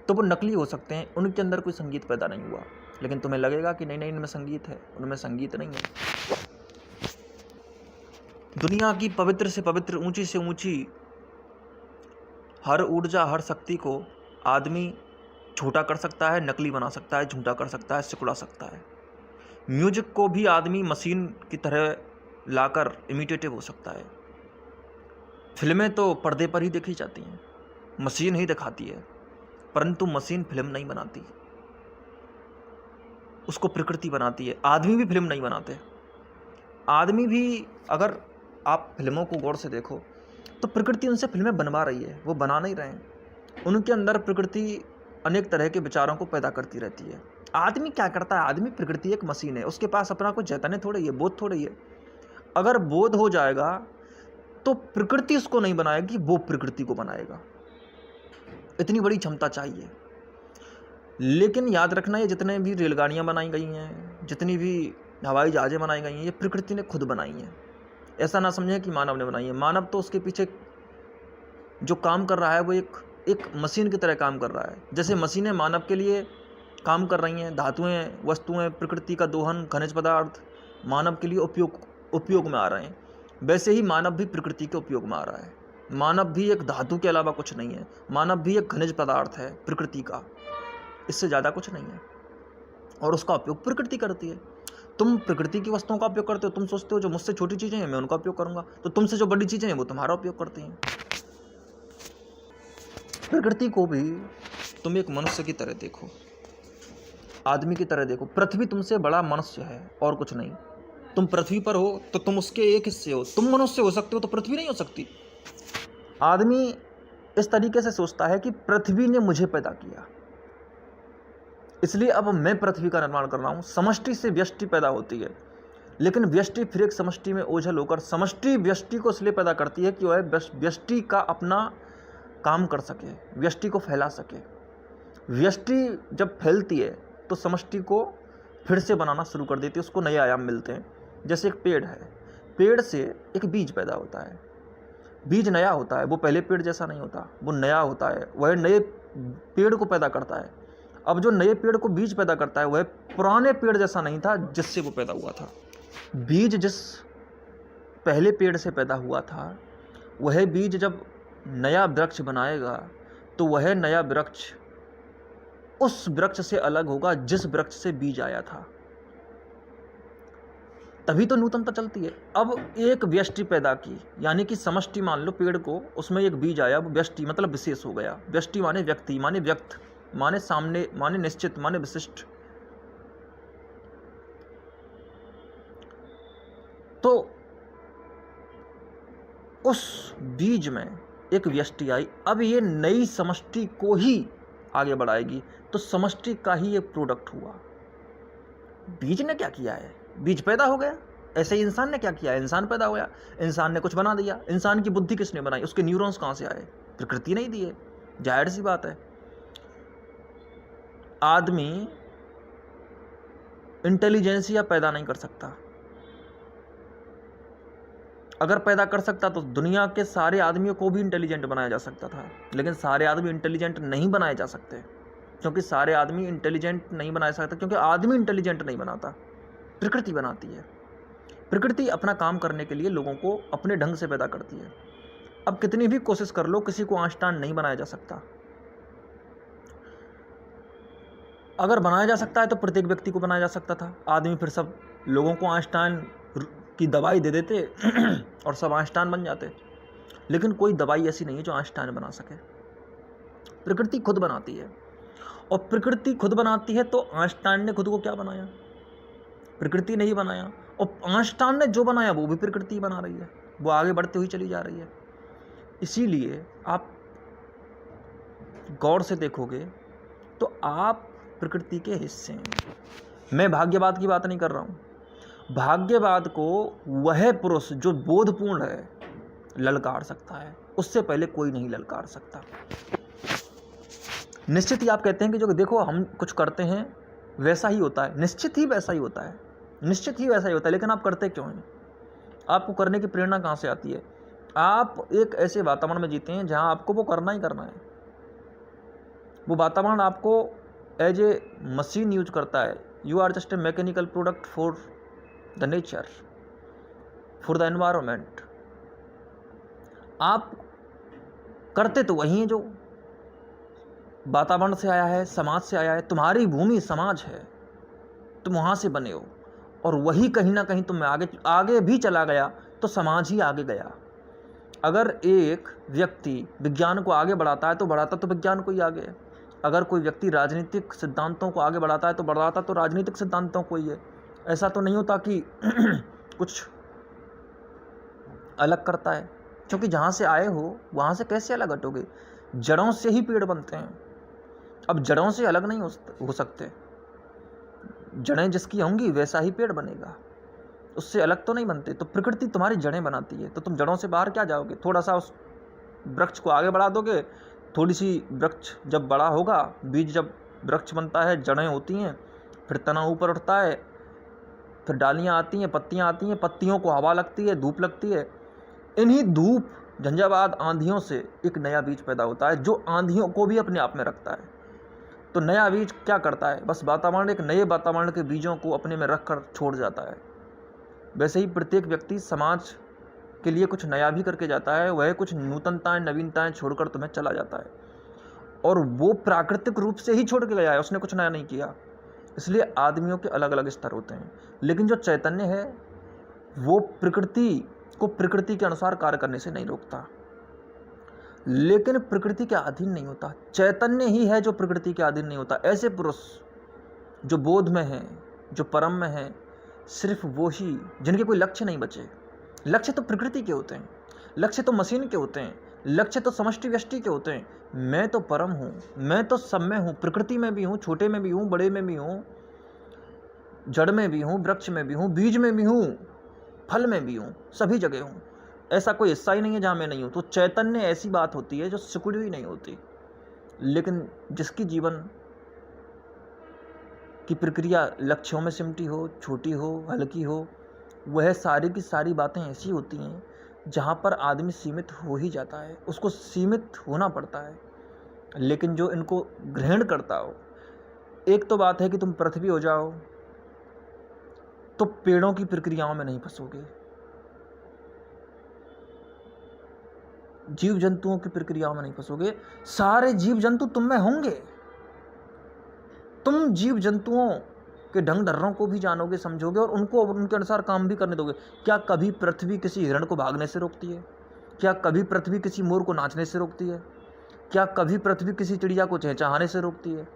तो वो नकली हो सकते हैं, उनके अंदर कोई संगीत पैदा नहीं हुआ। लेकिन तुम्हें लगेगा कि नहीं नहीं इनमें संगीत है, उनमें संगीत नहीं है। दुनिया की पवित्र से पवित्र, ऊंची से ऊंची हर ऊर्जा, हर शक्ति को आदमी छोटा कर सकता है, नकली बना सकता है, झूठा कर सकता है, सिकुड़ा सकता है। म्यूजिक को भी आदमी मशीन की तरह लाकर इमिटेटिव हो सकता है। फिल्में तो पर्दे पर ही देखी जाती हैं, मशीन ही दिखाती है, परंतु मशीन फिल्म नहीं बनाती, उसको प्रकृति बनाती है। आदमी भी फिल्म नहीं बनाते। आदमी भी, अगर आप फिल्मों को गौर से देखो तो प्रकृति उनसे फिल्में बनवा रही है, वो बना नहीं रहे हैं। उनके अंदर प्रकृति अनेक तरह के विचारों को पैदा करती रहती है। आदमी क्या करता है? आदमी प्रकृति एक मशीन है, उसके पास अपना कोई चैतन्य थोड़ी है, बोध थोड़ी है। अगर बोध हो जाएगा तो प्रकृति उसको नहीं बनाएगी, वो प्रकृति को बनाएगा। इतनी बड़ी क्षमता चाहिए। लेकिन याद रखना, ये जितने भी रेलगाड़ियाँ बनाई गई हैं, जितनी भी हवाई जहाज़ें बनाई गई हैं, ये प्रकृति ने खुद बनाई हैं। ऐसा ना समझें कि मानव ने बनाई है। मानव तो उसके पीछे जो काम कर रहा है वो एक मशीन की तरह काम कर रहा है। जैसे मशीनें मानव के लिए काम कर रही हैं, धातुएं, वस्तुएं, प्रकृति का दोहन, खनिज पदार्थ मानव के लिए उपयोग में आ रहे हैं, वैसे ही मानव भी प्रकृति के उपयोग में आ रहा है। मानव भी एक धातु के अलावा कुछ नहीं है, मानव भी एक खनिज पदार्थ है प्रकृति का, इससे ज़्यादा कुछ नहीं है, और उसका उपयोग प्रकृति करती है। तुम प्रकृति की वस्तुओं का उपयोग करते हो, तुम सोचते हो जो मुझसे छोटी चीज़ें हैं मैं उनका उपयोग करूंगा, तो तुमसे जो बड़ी चीज़ें हैं वो तुम्हारा उपयोग करती हैं। प्रकृति को भी तुम एक मनुष्य की तरह देखो, आदमी की तरह देखो। पृथ्वी तुमसे बड़ा मनुष्य है और कुछ नहीं। तुम पृथ्वी पर हो तो तुम उसके एक हिस्से हो। तुम मनुष्य हो सकते हो तो पृथ्वी नहीं हो सकती। आदमी इस तरीके से सोचता है कि पृथ्वी ने मुझे पैदा किया, इसलिए अब मैं पृथ्वी का निर्माण कर रहा हूँ। समष्टि से व्यष्टि पैदा होती है, लेकिन व्यष्टि फिर एक समष्टि में ओझल होकर समष्टि व्यष्टि को इसलिए पैदा करती है कि वह व्यष्टि का अपना काम कर सके, व्यष्टि को फैला सके। व्यष्टि जब फैलती है तो समष्टि को फिर से बनाना शुरू कर देती है, उसको नए आयाम मिलते हैं। जैसे एक पेड़ है, पेड़ से एक बीज पैदा होता है। बीज नया होता है, वो पहले पेड़ जैसा नहीं होता, वो नया होता है, वह नए पेड़ को पैदा करता है। अब जो नए पेड़ को बीज पैदा करता है वह पुराने पेड़ जैसा नहीं था जिससे वो पैदा हुआ था। बीज जिस पहले पेड़ से पैदा हुआ था, वह बीज जब नया वृक्ष बनाएगा तो वह नया वृक्ष उस वृक्ष से अलग होगा जिस वृक्ष से बीज आया था, तभी तो नूतनता चलती है। अब एक व्यष्टि पैदा की, यानी कि समष्टि मान लो पेड़ को, उसमें एक बीज आया, अब व्यष्टि मतलब विशेष हो गया। व्यष्टि माने व्यक्ति, माने व्यक्त, माने सामने, माने निश्चित, माने विशिष्ट। तो उस बीज में एक व्यष्टि आई, अब ये नई समष्टि को ही आगे बढ़ाएगी, तो समष्टि का ही एक प्रोडक्ट हुआ। बीज ने क्या किया है? बीज पैदा हो गया। ऐसे ही इंसान ने क्या किया है? इंसान पैदा हुआ, इंसान ने कुछ बना दिया। इंसान की बुद्धि किसने बनाई? उसके न्यूरॉन्स कहाँ से आए? प्रकृति नहीं दिए, जाहिर सी बात है। आदमी इंटेलिजेंसिया पैदा नहीं कर सकता। अगर पैदा कर सकता तो दुनिया के सारे आदमियों को भी इंटेलिजेंट बनाया जा सकता था, लेकिन सारे आदमी इंटेलिजेंट नहीं बनाए जा सकते, क्योंकि सारे आदमी इंटेलिजेंट नहीं बनाए सकते, क्योंकि आदमी इंटेलिजेंट नहीं बनाता, प्रकृति बनाती है। प्रकृति अपना काम करने के लिए लोगों को अपने ढंग से पैदा करती है। अब कितनी भी कोशिश कर लो, किसी को आइंस्टाइन नहीं बनाया जा सकता। अगर बनाया जा सकता है तो प्रत्येक व्यक्ति को बनाया जा सकता था। आदमी फिर सब लोगों को आइंस्टाइन की दवाई दे देते और सब आइंस्टाइन बन जाते, लेकिन कोई दवाई ऐसी नहीं है जो आइंस्टाइन बना सके। प्रकृति खुद बनाती है, और प्रकृति खुद बनाती है तो आइंस्टाइन ने खुद को क्या बनाया? प्रकृति नहीं बनाया। और आइंस्टाइन ने जो बनाया वो भी प्रकृति बना रही है, वो आगे बढ़ती हुई चली जा रही है। इसीलिए आप गौर से देखोगे तो आप प्रकृति के हिस्से हैं। मैं भाग्यवाद की बात नहीं कर रहा हूँ। भाग्यवाद को वह पुरुष जो बोधपूर्ण है ललकार सकता है, उससे पहले कोई नहीं ललकार सकता। निश्चित ही आप कहते हैं कि जो देखो हम कुछ करते हैं वैसा ही होता है। निश्चित ही वैसा ही होता है, निश्चित ही वैसा ही होता है, लेकिन आप करते क्यों हैं? आपको करने की प्रेरणा कहाँ से आती है? आप एक ऐसे वातावरण में जीते हैं जहाँ आपको वो करना ही करना है। वो वातावरण आपको एज ए मशीन यूज करता है। You are just a mechanical product for the nature, for the environment. आप करते तो वही हैं जो वातावरण से आया है, समाज से आया है। तुम्हारी भूमि समाज है, तुम वहाँ से बने हो, और वही कहीं ना कहीं तुम आगे भी चला गया तो समाज ही आगे गया। अगर एक व्यक्ति विज्ञान को आगे बढ़ाता है तो बढ़ाता तो विज्ञान को ही आगे है। अगर कोई व्यक्ति राजनीतिक सिद्धांतों को आगे बढ़ाता है तो बढ़ाता तो राजनीतिक सिद्धांतों को ही है। ऐसा तो नहीं होता कि कुछ अलग करता है, क्योंकि जहाँ से आए हो वहाँ से कैसे अलग हटोगे? जड़ों से ही पेड़ बनते हैं। अब जड़ों से अलग नहीं हो सकते। जड़ें जिसकी होंगी वैसा ही पेड़ बनेगा, उससे अलग तो नहीं बनते। तो प्रकृति तुम्हारी जड़ें बनाती है, तो तुम जड़ों से बाहर क्या जाओगे? थोड़ा सा उस वृक्ष को आगे बढ़ा दोगे, थोड़ी सी वृक्ष जब बड़ा होगा, बीज जब वृक्ष बनता है, जड़ें होती हैं, फिर तना ऊपर उठता है, फिर डालियाँ आती हैं, पत्तियाँ आती हैं, पत्तियों को हवा लगती है, धूप लगती है। इन्हीं धूप, झंझावात, आंधियों से एक नया बीज पैदा होता है जो आंधियों को भी अपने आप में रखता है। तो नया बीज क्या करता है? बस वातावरण, एक नए वातावरण के बीजों को अपने में रख कर छोड़ जाता है। वैसे ही प्रत्येक व्यक्ति समाज के लिए कुछ नया भी करके जाता है। वह कुछ नूतनताएं, नवीनताएं छोड़कर तुम्हें चला जाता है, और वो प्राकृतिक रूप से ही छोड़ के गया है, उसने कुछ नया नहीं किया। इसलिए आदमियों के अलग अलग स्तर होते हैं, लेकिन जो चैतन्य है वो प्रकृति को प्रकृति के अनुसार कार्य करने से नहीं रोकता, लेकिन प्रकृति के अधीन नहीं होता। चैतन्य ही है जो प्रकृति के अधीन नहीं होता। ऐसे पुरुष जो बोध में हैं, जो परम में हैं, सिर्फ वो ही जिनके कोई लक्ष्य नहीं बचे। लक्ष्य तो प्रकृति के होते हैं, लक्ष्य तो मशीन के होते हैं, लक्ष्य तो समष्टि व्यष्टि के होते हैं। मैं तो परम हूँ, मैं तो सब में हूँ, प्रकृति में भी हूँ, छोटे में भी हूँ, बड़े में भी हूँ, जड़ में भी हूँ, वृक्ष में भी हूँ, बीज में भी हूँ, फल में भी हूँ, सभी जगह हूँ। ऐसा कोई हिस्सा ही नहीं है जहाँ मैं नहीं हूँ। तो चैतन्य ऐसी बात होती है जो सिकुड़ी हुई नहीं होती, लेकिन जिसकी जीवन की प्रक्रिया लक्ष्यों में सिमटी हो, छोटी हो, हल्की हो, वह सारी की सारी बातें ऐसी होती हैं जहाँ पर आदमी सीमित हो ही जाता है, उसको सीमित होना पड़ता है। लेकिन जो इनको ग्रहण करता हो, एक तो बात है कि तुम पृथ्वी हो जाओ तो पेड़ों की प्रक्रियाओं में नहीं फंसोगे, जीव जंतुओं की प्रक्रियाओं में नहीं फंसोगे। सारे जीव जंतु तुम में होंगे, तुम जीव जंतुओं के ढंग ढर्रों को भी जानोगे, समझोगे, और उनको उनके अनुसार काम भी करने दोगे। क्या कभी पृथ्वी किसी हिरण को भागने से रोकती है? क्या कभी पृथ्वी किसी मोर को नाचने से रोकती है? क्या कभी पृथ्वी किसी चिड़िया को चहचहाने से रोकती है?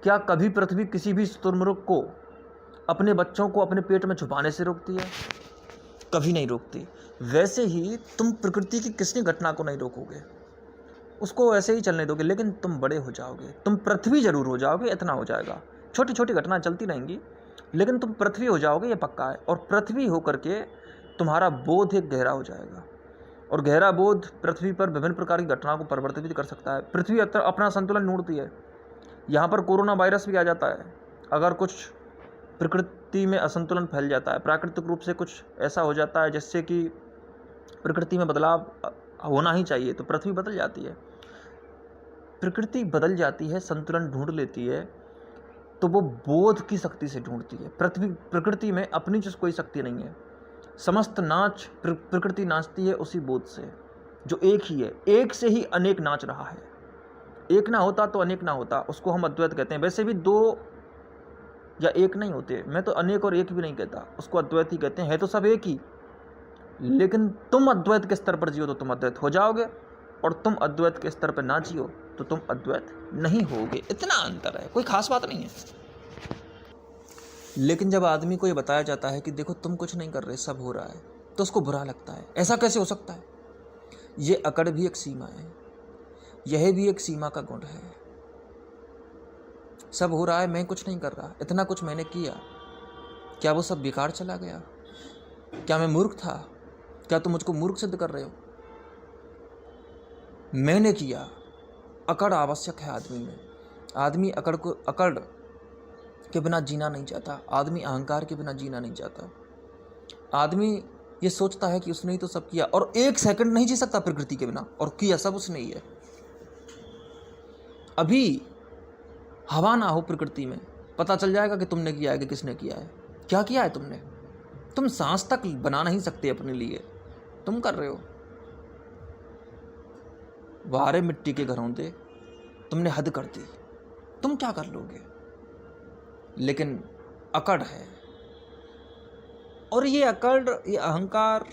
क्या कभी पृथ्वी किसी भी शुतुरमुर्ग को अपने बच्चों को अपने पेट में छुपाने से रोकती है? कभी नहीं रोकती। वैसे ही तुम प्रकृति की किसी घटना को नहीं रोकोगे, उसको ऐसे ही चलने दोगे, लेकिन तुम बड़े हो जाओगे, तुम पृथ्वी जरूर हो जाओगे, इतना हो जाएगा। छोटी छोटी घटनाएं चलती रहेंगी, लेकिन तुम पृथ्वी हो जाओगे, ये पक्का है। और पृथ्वी होकर के तुम्हारा बोध एक गहरा हो जाएगा, और गहरा बोध पृथ्वी पर विभिन्न प्रकार की घटनाओं को परिवर्तित भी कर सकता है। पृथ्वी अपना संतुलन ढूंढती है। यहाँ पर कोरोना वायरस भी आ जाता है अगर कुछ प्रकृति में असंतुलन फैल जाता है, प्राकृतिक रूप से कुछ ऐसा हो जाता है जिससे कि प्रकृति में बदलाव होना ही चाहिए, तो पृथ्वी बदल जाती है। प्रकृति बदल जाती है, संतुलन ढूंढ लेती है, तो वो बोध की शक्ति से ढूंढती है। प्रकृति में अपनी चीज कोई शक्ति नहीं है। समस्त नाच प्रकृति नाचती है उसी बोध से जो एक ही है। एक से ही अनेक नाच रहा है। एक ना होता तो अनेक ना होता, उसको हम अद्वैत कहते हैं। वैसे भी दो या एक नहीं होते, मैं तो अनेक और एक भी नहीं कहता, उसको अद्वैत ही कहते हैं। है तो सब एक ही, लेकिन तुम अद्वैत के स्तर पर जियो तो तुम अद्वैत हो जाओगे, और तुम अद्वैत के स्तर पर ना जियो तो तुम अद्वैत नहीं होगे। इतना अंतर है, कोई खास बात नहीं है। लेकिन जब आदमी को ये बताया जाता है कि देखो तुम कुछ नहीं कर रहे, सब हो रहा है, तो उसको बुरा लगता है। ऐसा कैसे हो सकता है? ये अकड़ भी एक सीमा है, यह भी एक सीमा का गुण है। सब हो रहा है, मैं कुछ नहीं कर रहा, इतना कुछ मैंने किया, क्या वो सब बेकार चला गया? क्या मैं मूर्ख था? क्या तुम मुझको मूर्ख सिद्ध कर रहे हो? मैंने किया। अकड़ आवश्यक है आदमी में। आदमी अकड़ के बिना जीना नहीं चाहता। आदमी अहंकार के बिना जीना नहीं चाहता। आदमी ये सोचता है कि उसने ही तो सब किया, और एक सेकंड नहीं जी सकता प्रकृति के बिना, और किया सब उसने ही है। अभी हवा ना हो प्रकृति में, पता चल जाएगा कि तुमने किया है कि किसने किया है। क्या किया है तुमने? तुम सांस तक बना नहीं सकते अपने लिए, तुम कर रहे हो। वारे मिट्टी के घरों दे, तुमने हद कर दी, तुम क्या कर लोगे। लेकिन अकड़ है, और ये अकड़, ये अहंकार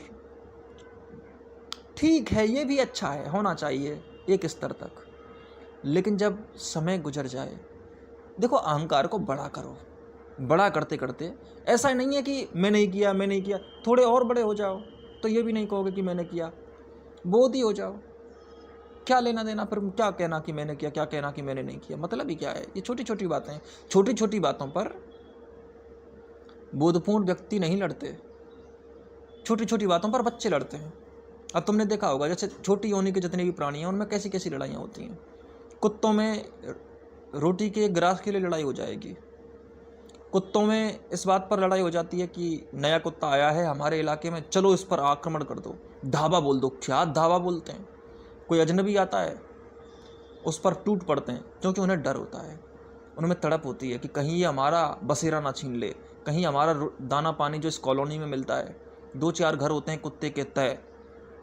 ठीक है, ये भी अच्छा है, होना चाहिए एक स्तर तक। लेकिन जब समय गुजर जाए, देखो अहंकार को बड़ा करो, बड़ा करते करते ऐसा नहीं है कि मैं नहीं किया, मैं नहीं किया, थोड़े और बड़े हो जाओ तो ये भी नहीं कहोगे कि मैंने किया, बोध ही हो जाओ। क्या लेना देना फिर, क्या कहना कि मैंने किया, क्या कहना कि मैंने नहीं किया, मतलब ही क्या है। ये छोटी छोटी बातें हैं, छोटी छोटी बातों पर बोधपूर्ण व्यक्ति नहीं लड़ते, छोटी छोटी बातों पर बच्चे लड़ते हैं। अब तुमने देखा होगा, जैसे छोटी योनि के जितने भी प्राणी हैं उनमें कैसी कैसी लड़ाइयाँ होती हैं। कुत्तों में रोटी के ग्रास के लिए लड़ाई हो जाएगी, कुत्तों में इस बात पर लड़ाई हो जाती है कि नया कुत्ता आया है हमारे इलाके में, चलो इस पर आक्रमण कर दो, धावा बोल दो। क्या धावा बोलते हैं, कोई अजनबी आता है उस पर टूट पड़ते हैं, क्योंकि उन्हें डर होता है, उनमें तड़प होती है कि कहीं ये हमारा बसेरा ना छीन ले, कहीं हमारा दाना पानी जो इस कॉलोनी में मिलता है, 2-4 घर होते हैं कुत्ते के तय,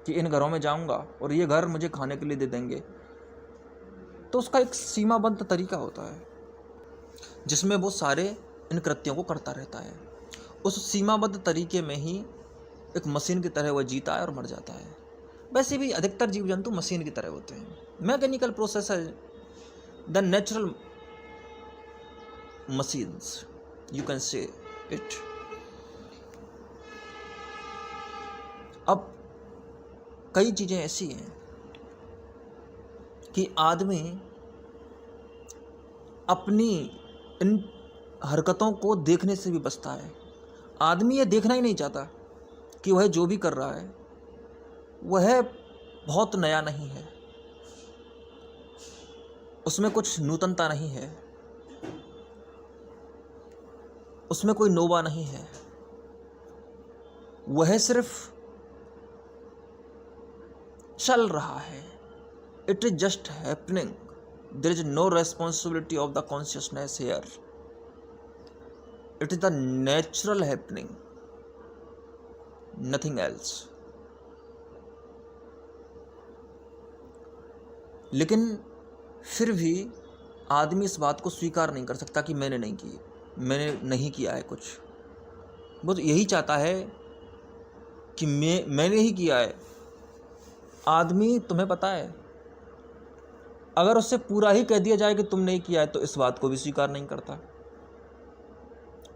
कि इन घरों में जाऊंगा और ये घर मुझे खाने के लिए दे देंगे। तो उसका एक सीमाबद्ध तरीका होता है जिसमें वो सारे इन कृत्यों को करता रहता है। उस सीमाबद्ध तरीके में ही एक मशीन की तरह वह जीता है और मर जाता है। वैसे भी अधिकतर जीव जंतु मशीन की तरह होते हैं, मैकेनिकल प्रोसेस है, the natural machines, you can say it. अब कई चीज़ें ऐसी हैं कि आदमी अपनी इन हरकतों को देखने से भी बचता है। आदमी ये देखना ही नहीं चाहता कि वह जो भी कर रहा है वह बहुत नया नहीं है, उसमें कुछ नूतनता नहीं है, उसमें कोई नोवा नहीं है, वह सिर्फ चल रहा है। It is just happening, there is no responsibility of the consciousness here, it is the natural happening, nothing else. लेकिन फिर भी आदमी इस बात को स्वीकार नहीं कर सकता कि मैंने नहीं की, मैंने नहीं किया है कुछ। वो तो यही चाहता है कि मैंने ही किया है। आदमी, तुम्हें पता है, अगर उससे पूरा ही कह दिया जाए कि तुम नहीं किया है तो इस बात को भी स्वीकार नहीं करता,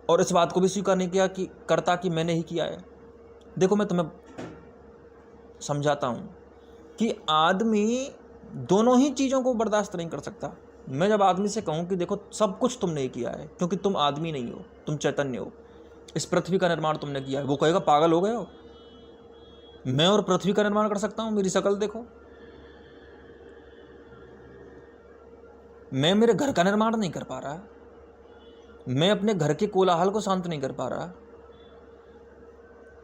और इस बात को भी स्वीकार नहीं किया कि करता कि मैंने ही किया है। देखो मैं तुम्हें समझाता हूँ कि आदमी दोनों ही चीज़ों को बर्दाश्त नहीं कर सकता। मैं जब आदमी से कहूँ कि देखो सब कुछ तुमने किया है, क्योंकि तुम आदमी नहीं हो, तुम चैतन्य हो, इस पृथ्वी का निर्माण तुमने किया है, वो कहेगा पागल हो गए हो, मैं और पृथ्वी का निर्माण कर सकता हूँ, मेरी शक्ल देखो, मैं मेरे घर का निर्माण नहीं कर पा रहा, मैं अपने घर के कोलाहल को शांत नहीं कर पा रहा,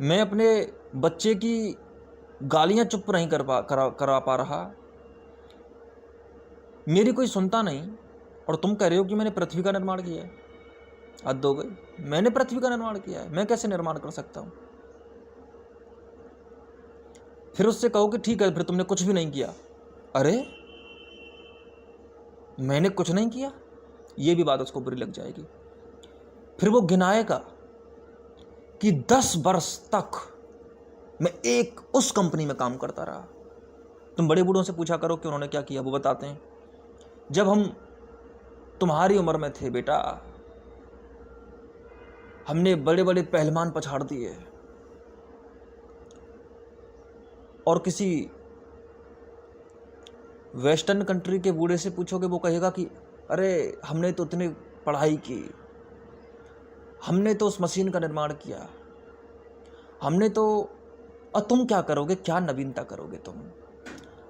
मैं अपने बच्चे की गालियां चुप नहीं करा पा रहा, मेरी कोई सुनता नहीं, और तुम कह रहे हो कि मैंने पृथ्वी का निर्माण किया है। हद हो गई, मैंने पृथ्वी का निर्माण किया है, मैं कैसे निर्माण कर सकता हूं। फिर उससे कहो कि ठीक है, फिर तुमने कुछ भी नहीं किया। अरे मैंने कुछ नहीं किया, ये भी बात उसको बुरी लग जाएगी। फिर वो गिनाएगा कि 10 वर्ष तक मैं एक उस कंपनी में काम करता रहा। तुम बड़े बूढ़ों से पूछा करो कि उन्होंने क्या किया, वो बताते हैं, जब हम तुम्हारी उम्र में थे बेटा, हमने बड़े बड़े पहलवान पछाड़ दिए। और किसी वेस्टर्न कंट्री के बूढ़े से पूछोगे, वो कहेगा कि अरे हमने तो इतनी पढ़ाई की, हमने तो उस मशीन का निर्माण किया, हमने तो, और तुम क्या करोगे, क्या नवीनता करोगे तुम,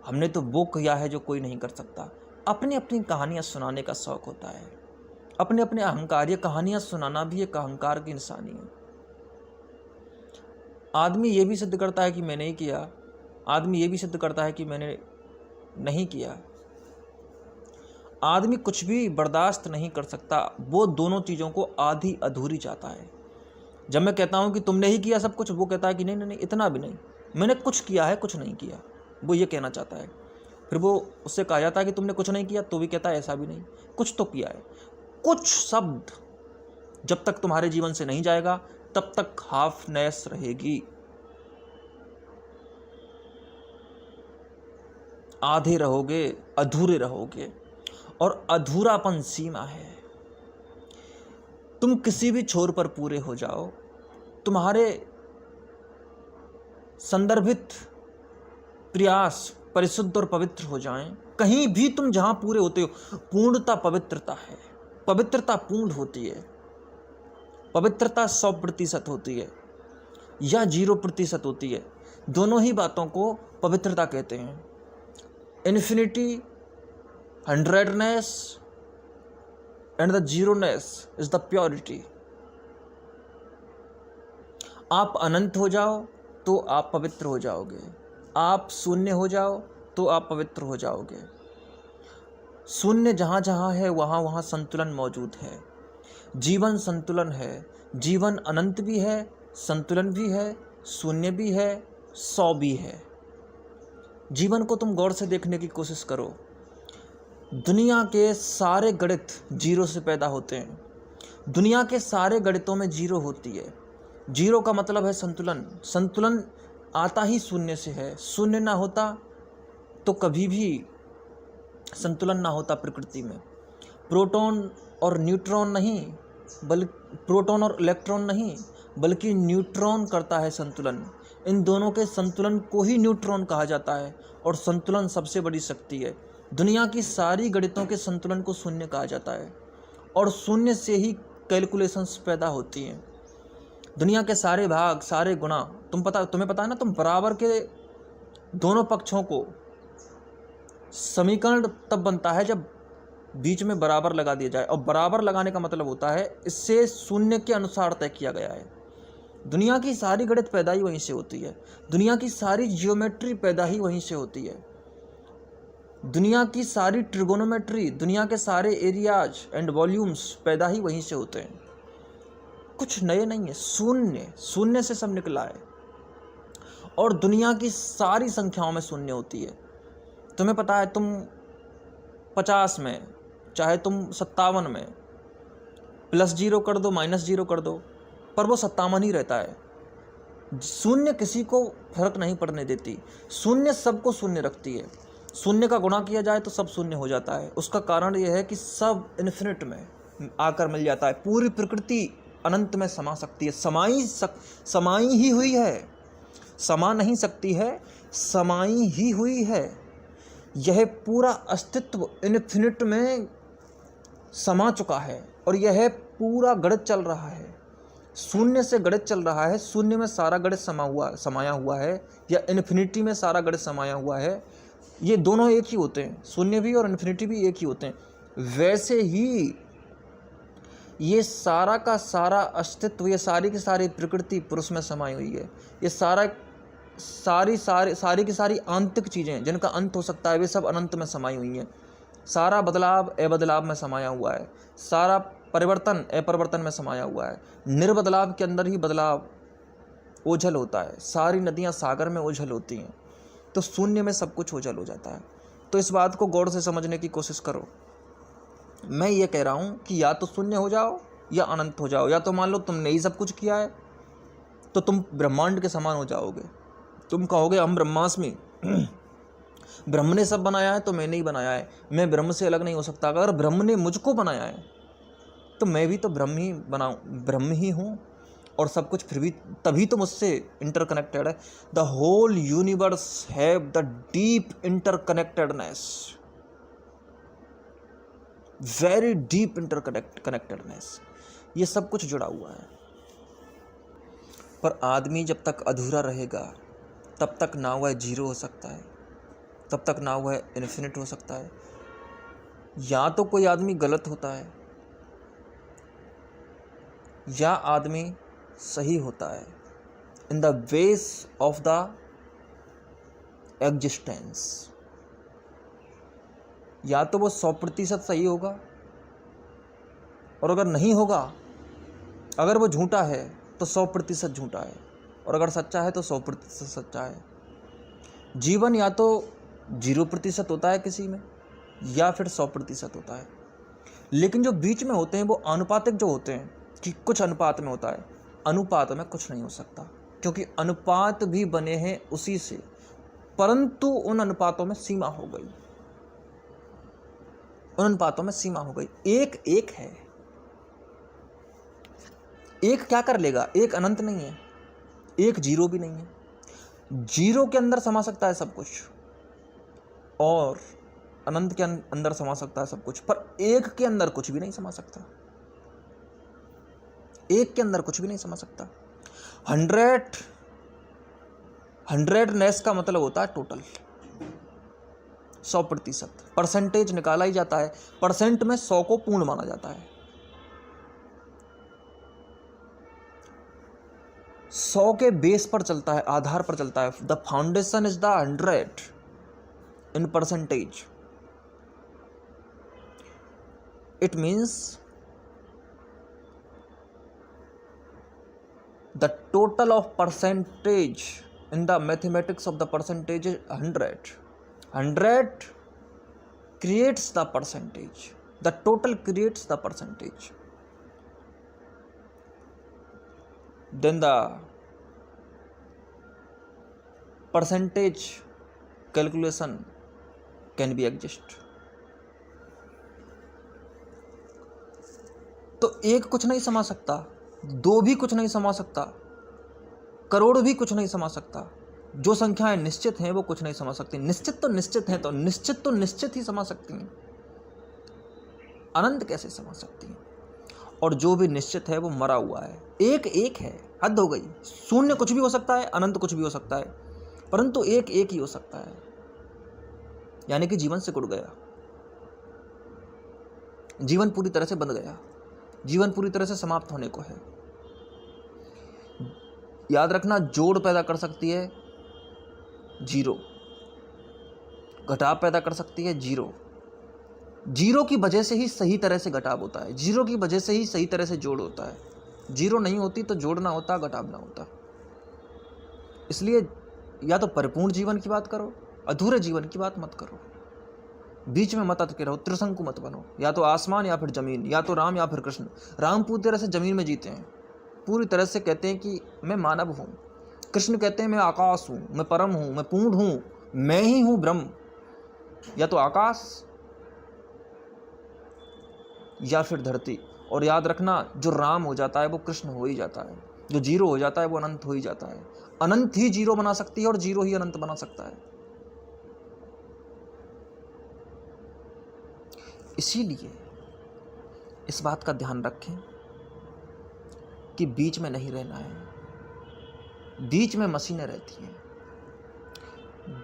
हमने तो वो किया है जो कोई नहीं कर सकता। अपनी अपनी कहानियाँ सुनाने का शौक होता है, अपने अपने अहंकार, ये कहानियाँ सुनाना भी एक अहंकार की निशानी है। आदमी ये भी सिद्ध करता है कि मैंने ही किया, आदमी ये भी सिद्ध करता है कि मैंने नहीं किया। आदमी कुछ भी बर्दाश्त नहीं कर सकता, वो दोनों चीज़ों को आधी अधूरी चाहता है। जब मैं कहता हूँ कि तुमने ही किया सब कुछ, वो कहता है कि नहीं नहीं नहीं, इतना भी नहीं, मैंने कुछ किया है, कुछ नहीं किया, वो ये कहना चाहता है। फिर वो उससे कहा जाता है कि तुमने कुछ नहीं किया, तो भी कहता है ऐसा भी नहीं, कुछ तो किया है। कुछ शब्द जब तक तुम्हारे जीवन से नहीं जाएगा तब तक हाफनेस रहेगी, आधे रहोगे, अधूरे रहोगे। और अधूरापन सीमा है। तुम किसी भी छोर पर पूरे हो जाओ, तुम्हारे संदर्भित प्रयास परिशुद्ध और पवित्र हो जाएं, कहीं भी तुम जहां पूरे होते हो, पूर्णता पवित्रता है। पवित्रता पूर्ण होती है। पवित्रता 100% होती है या 0% होती है। दोनों ही बातों को पवित्रता कहते हैं। इन्फिनिटी, 100नेस and the zeroness is the purity. आप अनंत हो जाओ तो आप पवित्र हो जाओगे, आप शून्य हो जाओ तो आप पवित्र हो जाओगे। शून्य जहाँ जहाँ है वहाँ वहाँ संतुलन मौजूद है। जीवन संतुलन है। जीवन अनंत भी है, संतुलन भी है, शून्य भी है, 100 भी है। जीवन को तुम गौर से देखने की कोशिश करो। दुनिया के सारे गणित जीरो से पैदा होते हैं। दुनिया के सारे गणितों में जीरो होती है। जीरो का मतलब है संतुलन। संतुलन आता ही शून्य से है। शून्य ना होता तो कभी भी संतुलन ना होता प्रकृति में। प्रोटॉन और न्यूट्रॉन नहीं, बल्कि प्रोटॉन और इलेक्ट्रॉन नहीं, बल्कि न्यूट्रॉन करता है संतुलन। इन दोनों के संतुलन को ही न्यूट्रॉन कहा जाता है। और संतुलन सबसे बड़ी शक्ति है। दुनिया की सारी गणितों के संतुलन को शून्य कहा जाता है। और शून्य से ही कैलकुलेशंस पैदा होती हैं। दुनिया के सारे भाग, सारे गुणा, तुम्हें पता है ना, तुम बराबर के दोनों पक्षों को समीकरण तब बनता है जब बीच में बराबर लगा दिया जाए। और बराबर लगाने का मतलब होता है इससे शून्य के अनुसार तय किया गया है। दुनिया की सारी गणित पैदा ही वहीं से होती है। दुनिया की सारी जियोमेट्री पैदा ही वहीं से होती है। दुनिया की सारी ट्रिगोनोमेट्री, दुनिया के सारे एरियाज एंड वॉल्यूम्स पैदा ही वहीं से होते हैं। कुछ नए नहीं है। शून्य से सब निकला है। और दुनिया की सारी संख्याओं में शून्य होती है। तुम्हें पता है, तुम 50 में, चाहे तुम 57 में +0 कर दो, -0 कर दो, पर वो 57 ही रहता है। शून्य किसी को फर्क नहीं पड़ने देती। शून्य सबको शून्य रखती है। शून्य का गुणा किया जाए तो सब शून्य हो जाता है। उसका कारण यह है कि सब इन्फिनिट में आकर मिल जाता है। पूरी प्रकृति अनंत में समा सकती है। समाई ही हुई है, समा नहीं सकती है, समाई ही हुई है। यह पूरा अस्तित्व इन्फिनिट में समा चुका है। और यह पूरा गणित चल रहा है। शून्य से गणित चल रहा है। शून्य में सारा गणित समाया हुआ है, या इन्फिनिटी में सारा गणित समाया हुआ है। ये दोनों एक ही होते हैं। शून्य भी और इन्फिनिटी भी एक ही होते हैं। वैसे ही ये सारा का सारा अस्तित्व, ये सारी की सारी प्रकृति पुरुष में समाई हुई है। ये सारी की सारी आंतरिक चीज़ें जिनका अंत हो सकता है, वे सब अनंत में समाई हुई हैं। सारा बदलाव अबदलाव में समाया हुआ है। सारा परिवर्तन अपरिवर्तन में समाया हुआ है। निर्बदलाव के अंदर ही बदलाव ओझल होता है। सारी नदियाँ सागर में ओझल होती हैं, तो शून्य में सब कुछ ओझल हो जाता है। तो इस बात को गौर से समझने की कोशिश करो। मैं ये कह रहा हूँ कि या तो शून्य हो जाओ या अनंत हो जाओ। या तो मान लो तुमने ही सब कुछ किया है तो तुम ब्रह्मांड के समान हो जाओगे। तुम कहोगे हम ब्रह्मास्मि, ब्रह्म ने सब बनाया है तो मैंने ही बनाया है, मैं ब्रह्म से अलग नहीं हो सकता। अगर ब्रह्म ने मुझको बनाया है तो मैं भी तो ब्रह्म ही हूँ। और सब कुछ फिर भी तभी तो मुझसे इंटरकनेक्टेड है। The whole universe have the deep interconnectedness, very deep interconnectedness. ये सब कुछ जुड़ा हुआ है। पर आदमी जब तक अधूरा रहेगा तब तक ना वह जीरो हो सकता है, तब तक ना वह इन्फिनिट हो सकता है। या तो कोई आदमी गलत होता है या आदमी सही होता है। In the ways of the existence. या तो वो 100% सही होगा, और अगर नहीं होगा, अगर वो झूठा है तो 100% झूठा है, और अगर सच्चा है तो 100% सच्चा है। जीवन या तो 0% होता है किसी में, या फिर 100% होता है। लेकिन जो बीच में होते हैं वो आनुपातिक जो होते हैं, कि कुछ अनुपात में होता है, अनुपात में कुछ नहीं हो सकता, क्योंकि अनुपात भी बने हैं उसी से, परंतु उन अनुपातों में सीमा हो गई, उन अनुपातों में सीमा हो गई। एक एक है, एक क्या कर लेगा, एक अनंत नहीं है, एक जीरो भी नहीं है। जीरो के अंदर समा सकता है सब कुछ और अनंत के अंदर समा सकता है सब कुछ, पर एक के अंदर कुछ भी नहीं समा सकता, एक के अंदर कुछ भी नहीं समा सकता। 100नेस का मतलब होता है टोटल, 100%। परसेंटेज निकाला ही जाता है, परसेंट में 100 को पूर्ण माना जाता है। 100 के बेस पर चलता है, आधार पर चलता है। The foundation is the 100 in percentage. It means the total of percentage in the mathematics of the percentage is 100. 100 creates the percentage. The total creates the percentage. Then the percentage calculation can be exist. तो एक कुछ नहीं समा सकता, दो भी कुछ नहीं समा सकता, करोड़ भी कुछ नहीं समा सकता। जो संख्याएं निश्चित हैं वो कुछ नहीं समा सकती। निश्चित तो निश्चित हैं, तो निश्चित ही समा सकती हैं, अनंत कैसे समा सकती हैं? और जो भी निश्चित है वो मरा हुआ है, एक एक है, हद हो गई। शून्य कुछ भी हो सकता है, अनंत कुछ भी हो सकता है, परंतु एक एक ही हो सकता है, यानी कि जीवन से जुड़ गया, जीवन पूरी तरह से बंध गया, जीवन पूरी तरह से समाप्त होने को है। याद रखना, जोड़ पैदा कर सकती है जीरो, घटाव पैदा कर सकती है जीरो। जीरो की वजह से ही सही तरह से घटाव होता है, जीरो की वजह से ही सही तरह से जोड़ होता है। जीरो नहीं होती तो जोड़ ना होता, घटाव ना होता। इसलिए या तो परिपूर्ण जीवन की बात करो, अधूरे जीवन की बात मत करो, बीच में मत अटके रहो, त्रिशंकु मत बनो। या तो आसमान या फिर जमीन, या तो राम या फिर कृष्ण। राम पूरी तरह से जमीन में जीते हैं, पूरी तरह से कहते हैं कि मैं मानव हूँ। कृष्ण कहते हैं मैं आकाश हूँ, मैं परम हूँ, मैं पूर्ण हूँ, मैं ही हूँ ब्रह्म। या तो आकाश या फिर धरती। और याद रखना, जो राम हो जाता है वो कृष्ण हो ही जाता है, जो जीरो हो जाता है वो अनंत हो ही जाता है। अनंत ही जीरो बना सकती है और जीरो ही अनंत बना सकता है। इसीलिए इस बात का ध्यान रखें कि बीच में नहीं रहना है। बीच में मशीनें रहती हैं,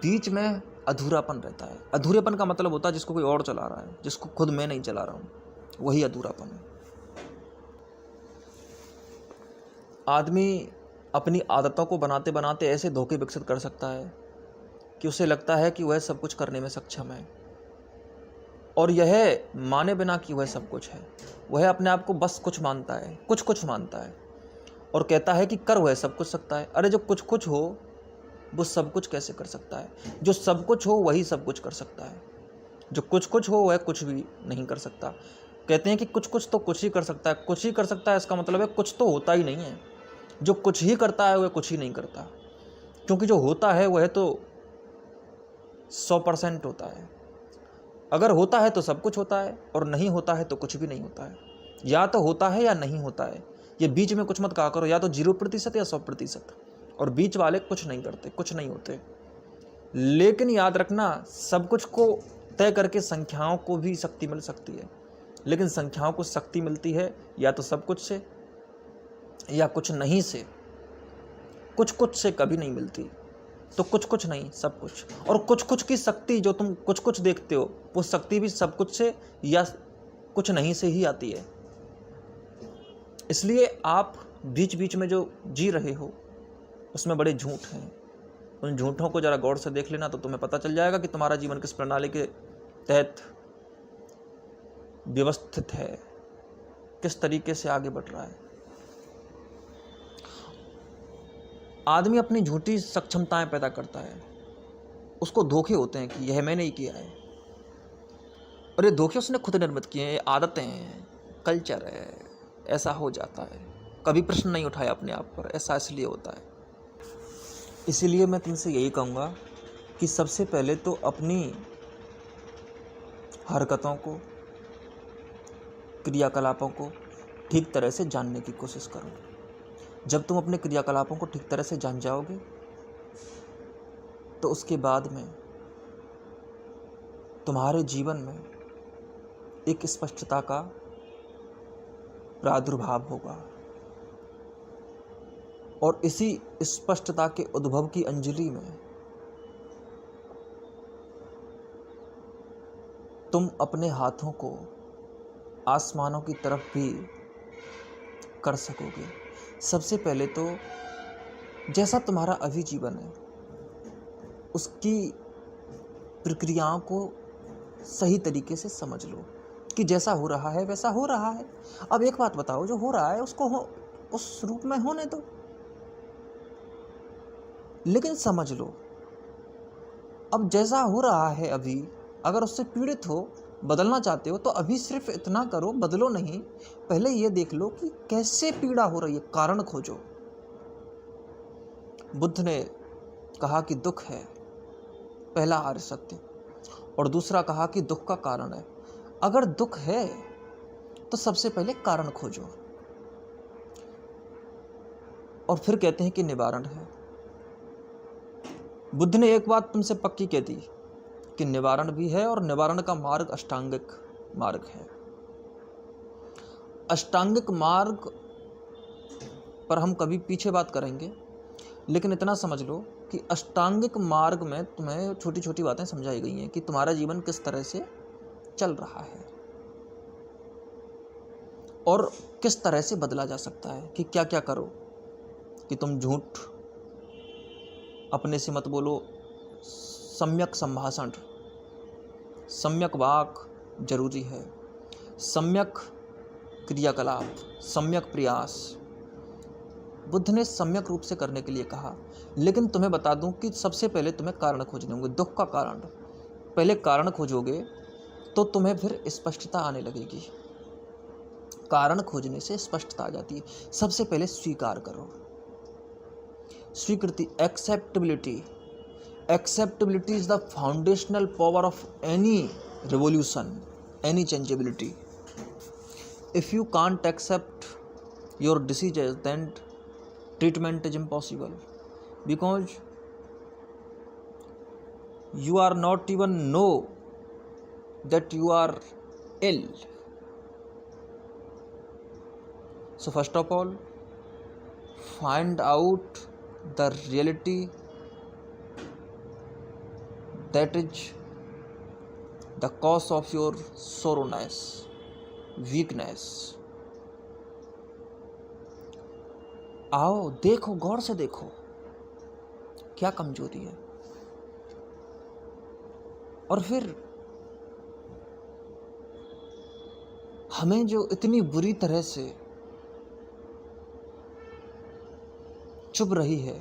बीच में अधूरापन रहता है। अधूरेपन का मतलब होता है जिसको कोई और चला रहा है, जिसको खुद मैं नहीं चला रहा हूं, वही अधूरापन है। आदमी अपनी आदतों को बनाते बनाते ऐसे धोखे विकसित कर सकता है कि उसे लगता है कि वह सब कुछ करने में सक्षम है, और यह माने बिना कि वह सब कुछ है। वह अपने आप को बस कुछ मानता है, कुछ मानता है, और कहता है कि कर वह सब कुछ सकता है। अरे जो कुछ हो वो सब कुछ कैसे कर सकता है? जो सब कुछ हो वही सब कुछ कर सकता है, जो कुछ हो वह कुछ भी नहीं कर सकता। कहते हैं कि कुछ तो कुछ ही कर सकता है, कुछ ही कर सकता है, इसका मतलब है कुछ तो होता ही नहीं है। जो कुछ ही करता है वह कुछ ही नहीं करता, क्योंकि जो होता है वह तो 100% होता है। अगर होता है तो सब कुछ होता है, और नहीं होता है तो कुछ भी नहीं होता है। या तो होता है या नहीं होता है, ये बीच में कुछ मत कहा करो, या तो 0% या 100%, और बीच वाले कुछ नहीं करते, कुछ नहीं होते। लेकिन याद रखना, सब कुछ को तय करके संख्याओं को भी शक्ति मिल सकती है, लेकिन संख्याओं को शक्ति मिलती है या तो सब कुछ से या कुछ नहीं से। कुछ से कभी नहीं मिलती। तो कुछ नहीं, सब कुछ। और कुछ की शक्ति जो तुम कुछ देखते हो, वो शक्ति भी सब कुछ से या कुछ नहीं से ही आती है। इसलिए आप बीच बीच में जो जी रहे हो उसमें बड़े झूठ हैं। उन झूठों को जरा गौर से देख लेना तो तुम्हें पता चल जाएगा कि तुम्हारा जीवन किस प्रणाली के तहत व्यवस्थित है, किस तरीके से आगे बढ़ रहा है। आदमी अपनी झूठी सक्षमताएं पैदा करता है, उसको धोखे होते हैं कि यह मैंने ही किया है, और ये धोखे उसने खुद निर्मित किए हैं, आदतें हैं, कल्चर है, ऐसा हो जाता है। कभी प्रश्न नहीं उठाया अपने आप पर, ऐसा इसलिए होता है। इसीलिए मैं तुमसे यही कहूँगा कि सबसे पहले तो अपनी हरकतों को, क्रियाकलापों को ठीक तरह से जानने की कोशिश करो। जब तुम अपने क्रियाकलापों को ठीक तरह से जान जाओगे तो उसके बाद में तुम्हारे जीवन में एक स्पष्टता का प्रादुर्भाव होगा, और इसी स्पष्टता के उद्भव की अंजलि में तुम अपने हाथों को आसमानों की तरफ भी कर सकोगे। सबसे पहले तो जैसा तुम्हारा अभी जीवन है उसकी प्रक्रियाओं को सही तरीके से समझ लो कि जैसा हो रहा है वैसा हो रहा है। अब एक बात बताओ, जो हो रहा है उसको उस रूप में होने दो, लेकिन समझ लो अब जैसा हो रहा है अभी, अगर उससे पीड़ित हो, बदलना चाहते हो, तो अभी सिर्फ इतना करो, बदलो नहीं, पहले ये देख लो कि कैसे पीड़ा हो रही है, कारण खोजो। बुद्ध ने कहा कि दुख है, पहला आर्य सत्य, और दूसरा कहा कि दुख का कारण है। अगर दुख है तो सबसे पहले कारण खोजो, और फिर कहते हैं कि निवारण है। बुद्ध ने एक बात तुमसे पक्की कह दी कि निवारण भी है, और निवारण का मार्ग अष्टांगिक मार्ग है। अष्टांगिक मार्ग पर हम कभी पीछे बात करेंगे, लेकिन इतना समझ लो कि अष्टांगिक मार्ग में तुम्हें छोटी छोटी बातें समझाई गई हैं कि तुम्हारा जीवन किस तरह से चल रहा है और किस तरह से बदला जा सकता है, कि क्या क्या करो, कि तुम झूठ अपने से मत बोलो, सम्यक संभाषण, सम्यक वाक जरूरी है, सम्यक क्रियाकलाप, सम्यक प्रयास बुद्ध ने सम्यक रूप से करने के लिए कहा। लेकिन तुम्हें बता दूं कि सबसे पहले तुम्हें कारण खोजने होंगे। दुख का कारण, पहले कारण खोजोगे तो तुम्हें फिर स्पष्टता आने लगेगी। कारण खोजने से स्पष्टता आ जाती है। सबसे पहले स्वीकार करो, स्वीकृति, acceptability. Acceptability is the foundational power of any revolution, any changeability. If you can't accept your diseases, then treatment is impossible, because you are not even know that you are ill. So first of all, find out the reality that is the cause of your sorrowness, weakness. आओ देखो, गौर से देखो क्या कमजोरी है, और फिर हमें जो इतनी बुरी तरह से चुभ रही है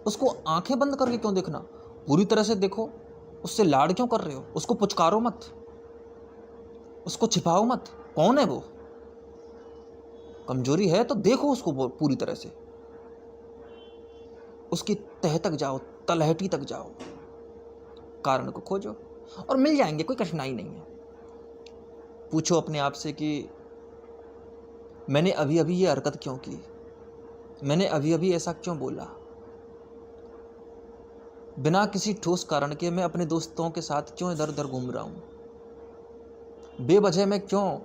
उसको आंखें बंद करके क्यों देखना, पूरी तरह से देखो। उससे लाड क्यों कर रहे हो, उसको पुचकारो मत, उसको छिपाओ मत। कौन है वो, कमजोरी है तो देखो उसको पूरी तरह से, उसकी तह तक जाओ, तलहटी तक जाओ, कारण को खोजो और मिल जाएंगे, कोई कठिनाई नहीं है। पूछो अपने आप से कि मैंने अभी अभी ये हरकत क्यों की, मैंने अभी अभी ऐसा क्यों बोला। बिना किसी ठोस कारण के मैं अपने दोस्तों के साथ क्यों इधर उधर घूम रहा हूं, बेवजह मैं क्यों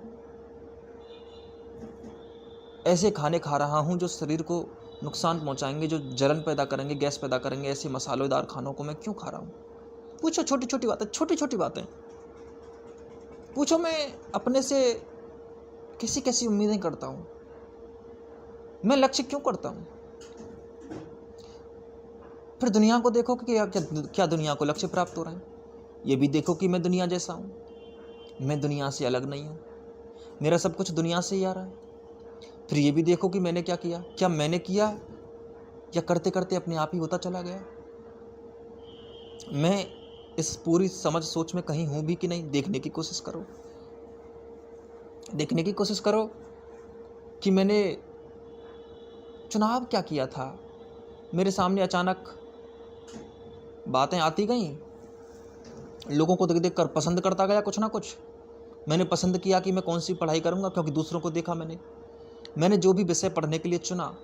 ऐसे खाने खा रहा हूं जो शरीर को नुकसान पहुंचाएंगे, जो जलन पैदा करेंगे, गैस पैदा करेंगे। ऐसे मसालेदार खानों को मैं क्यों खा रहा हूं। पूछो छोटी छोटी बातें, छोटी छोटी बातें पूछो। मैं अपने से कैसी कैसी उम्मीदें करता हूं, मैं लक्ष्य क्यों करता हूं। फिर दुनिया को देखो कि क्या दुनिया को लक्ष्य प्राप्त हो रहा है। ये भी देखो कि मैं दुनिया जैसा हूँ, मैं दुनिया से अलग नहीं हूँ, मेरा सब कुछ दुनिया से ही आ रहा है। फिर ये भी देखो कि मैंने क्या किया, क्या मैंने किया या करते करते अपने आप ही होता चला गया। मैं इस पूरी समझ सोच में कहीं हूँ भी कि नहीं, देखने की कोशिश करो। देखने की कोशिश करो कि मैंने चुनाव क्या किया था। मेरे सामने अचानक बातें आती गईं, लोगों को देख देख कर पसंद करता गया कुछ ना कुछ। मैंने पसंद किया कि मैं कौन सी पढ़ाई करूँगा, क्योंकि दूसरों को देखा मैंने जो भी विषय पढ़ने के लिए चुना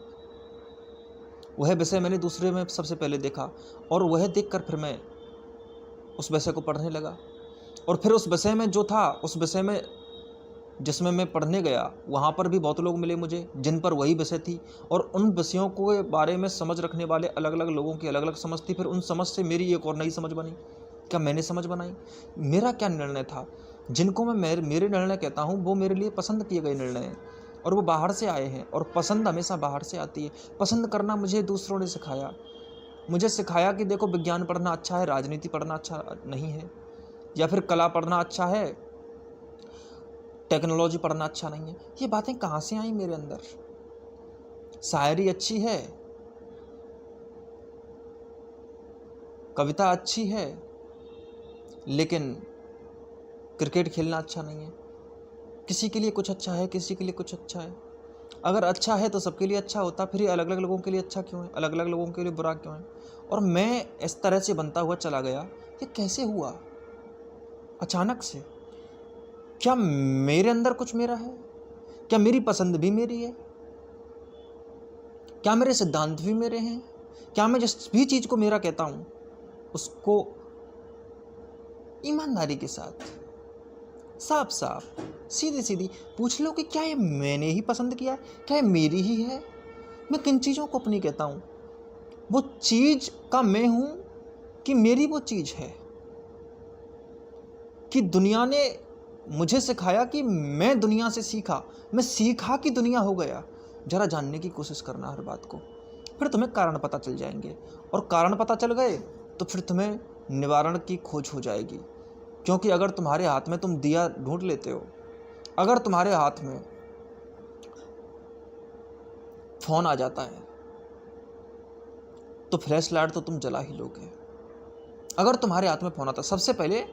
वह विषय मैंने दूसरे में सबसे पहले देखा, और वह देखकर फिर मैं उस विषय को पढ़ने लगा। और फिर उस विषय में जो था, उस विषय में जिसमें मैं पढ़ने गया, वहाँ पर भी बहुत लोग मिले मुझे जिन पर वही विषय थी, और उन विषयों के बारे में समझ रखने वाले अलग अलग लोगों की अलग अलग समझ थी। फिर उन समझ से मेरी एक और नई समझ बनी। क्या मैंने समझ बनाई? मेरा क्या निर्णय था? जिनको मैं मेरे निर्णय कहता हूँ वो मेरे लिए पसंद किए गए निर्णय हैं, और वो बाहर से आए हैं, और पसंद हमेशा बाहर से आती है। पसंद करना मुझे दूसरों ने सिखाया। मुझे सिखाया कि देखो, विज्ञान पढ़ना अच्छा है, राजनीति पढ़ना अच्छा नहीं है, या फिर कला पढ़ना अच्छा है, टेक्नोलॉजी पढ़ना अच्छा नहीं है। ये बातें कहाँ से आई मेरे अंदर? शायरी अच्छी है, कविता अच्छी है, लेकिन क्रिकेट खेलना अच्छा नहीं है। किसी के लिए कुछ अच्छा है, किसी के लिए कुछ अच्छा है। अगर अच्छा है तो सबके लिए अच्छा होता, फिर ये अलग अलग लोगों के लिए अच्छा क्यों है, अलग अलग लोगों के लिए बुरा क्यों है? और मैं इस तरह से बनता हुआ चला गया। ये कैसे हुआ अचानक से? क्या मेरे अंदर कुछ मेरा है? क्या मेरी पसंद भी मेरी है? क्या मेरे सिद्धांत भी मेरे हैं? क्या मैं जिस भी चीज़ को मेरा कहता हूँ उसको ईमानदारी के साथ, साफ साफ, सीधी सीधी पूछ लो कि क्या ये मैंने ही पसंद किया है? क्या ये मेरी ही है? मैं किन चीज़ों को अपनी कहता हूँ? वो चीज़ का मैं हूँ कि मेरी वो चीज़ है? कि दुनिया ने मुझे सिखाया कि मैं दुनिया से सीखा, मैं सीखा कि दुनिया हो गया? जरा जानने की कोशिश करना हर बात को, फिर तुम्हें कारण पता चल जाएंगे। और कारण पता चल गए तो फिर तुम्हें निवारण की खोज हो जाएगी। क्योंकि अगर तुम्हारे हाथ में तुम दिया ढूंढ लेते हो, अगर तुम्हारे हाथ में फोन आ जाता है तो फ्लैश लाइट तो तुम जला ही लोगे। अगर तुम्हारे हाथ में फोन आता, सबसे पहले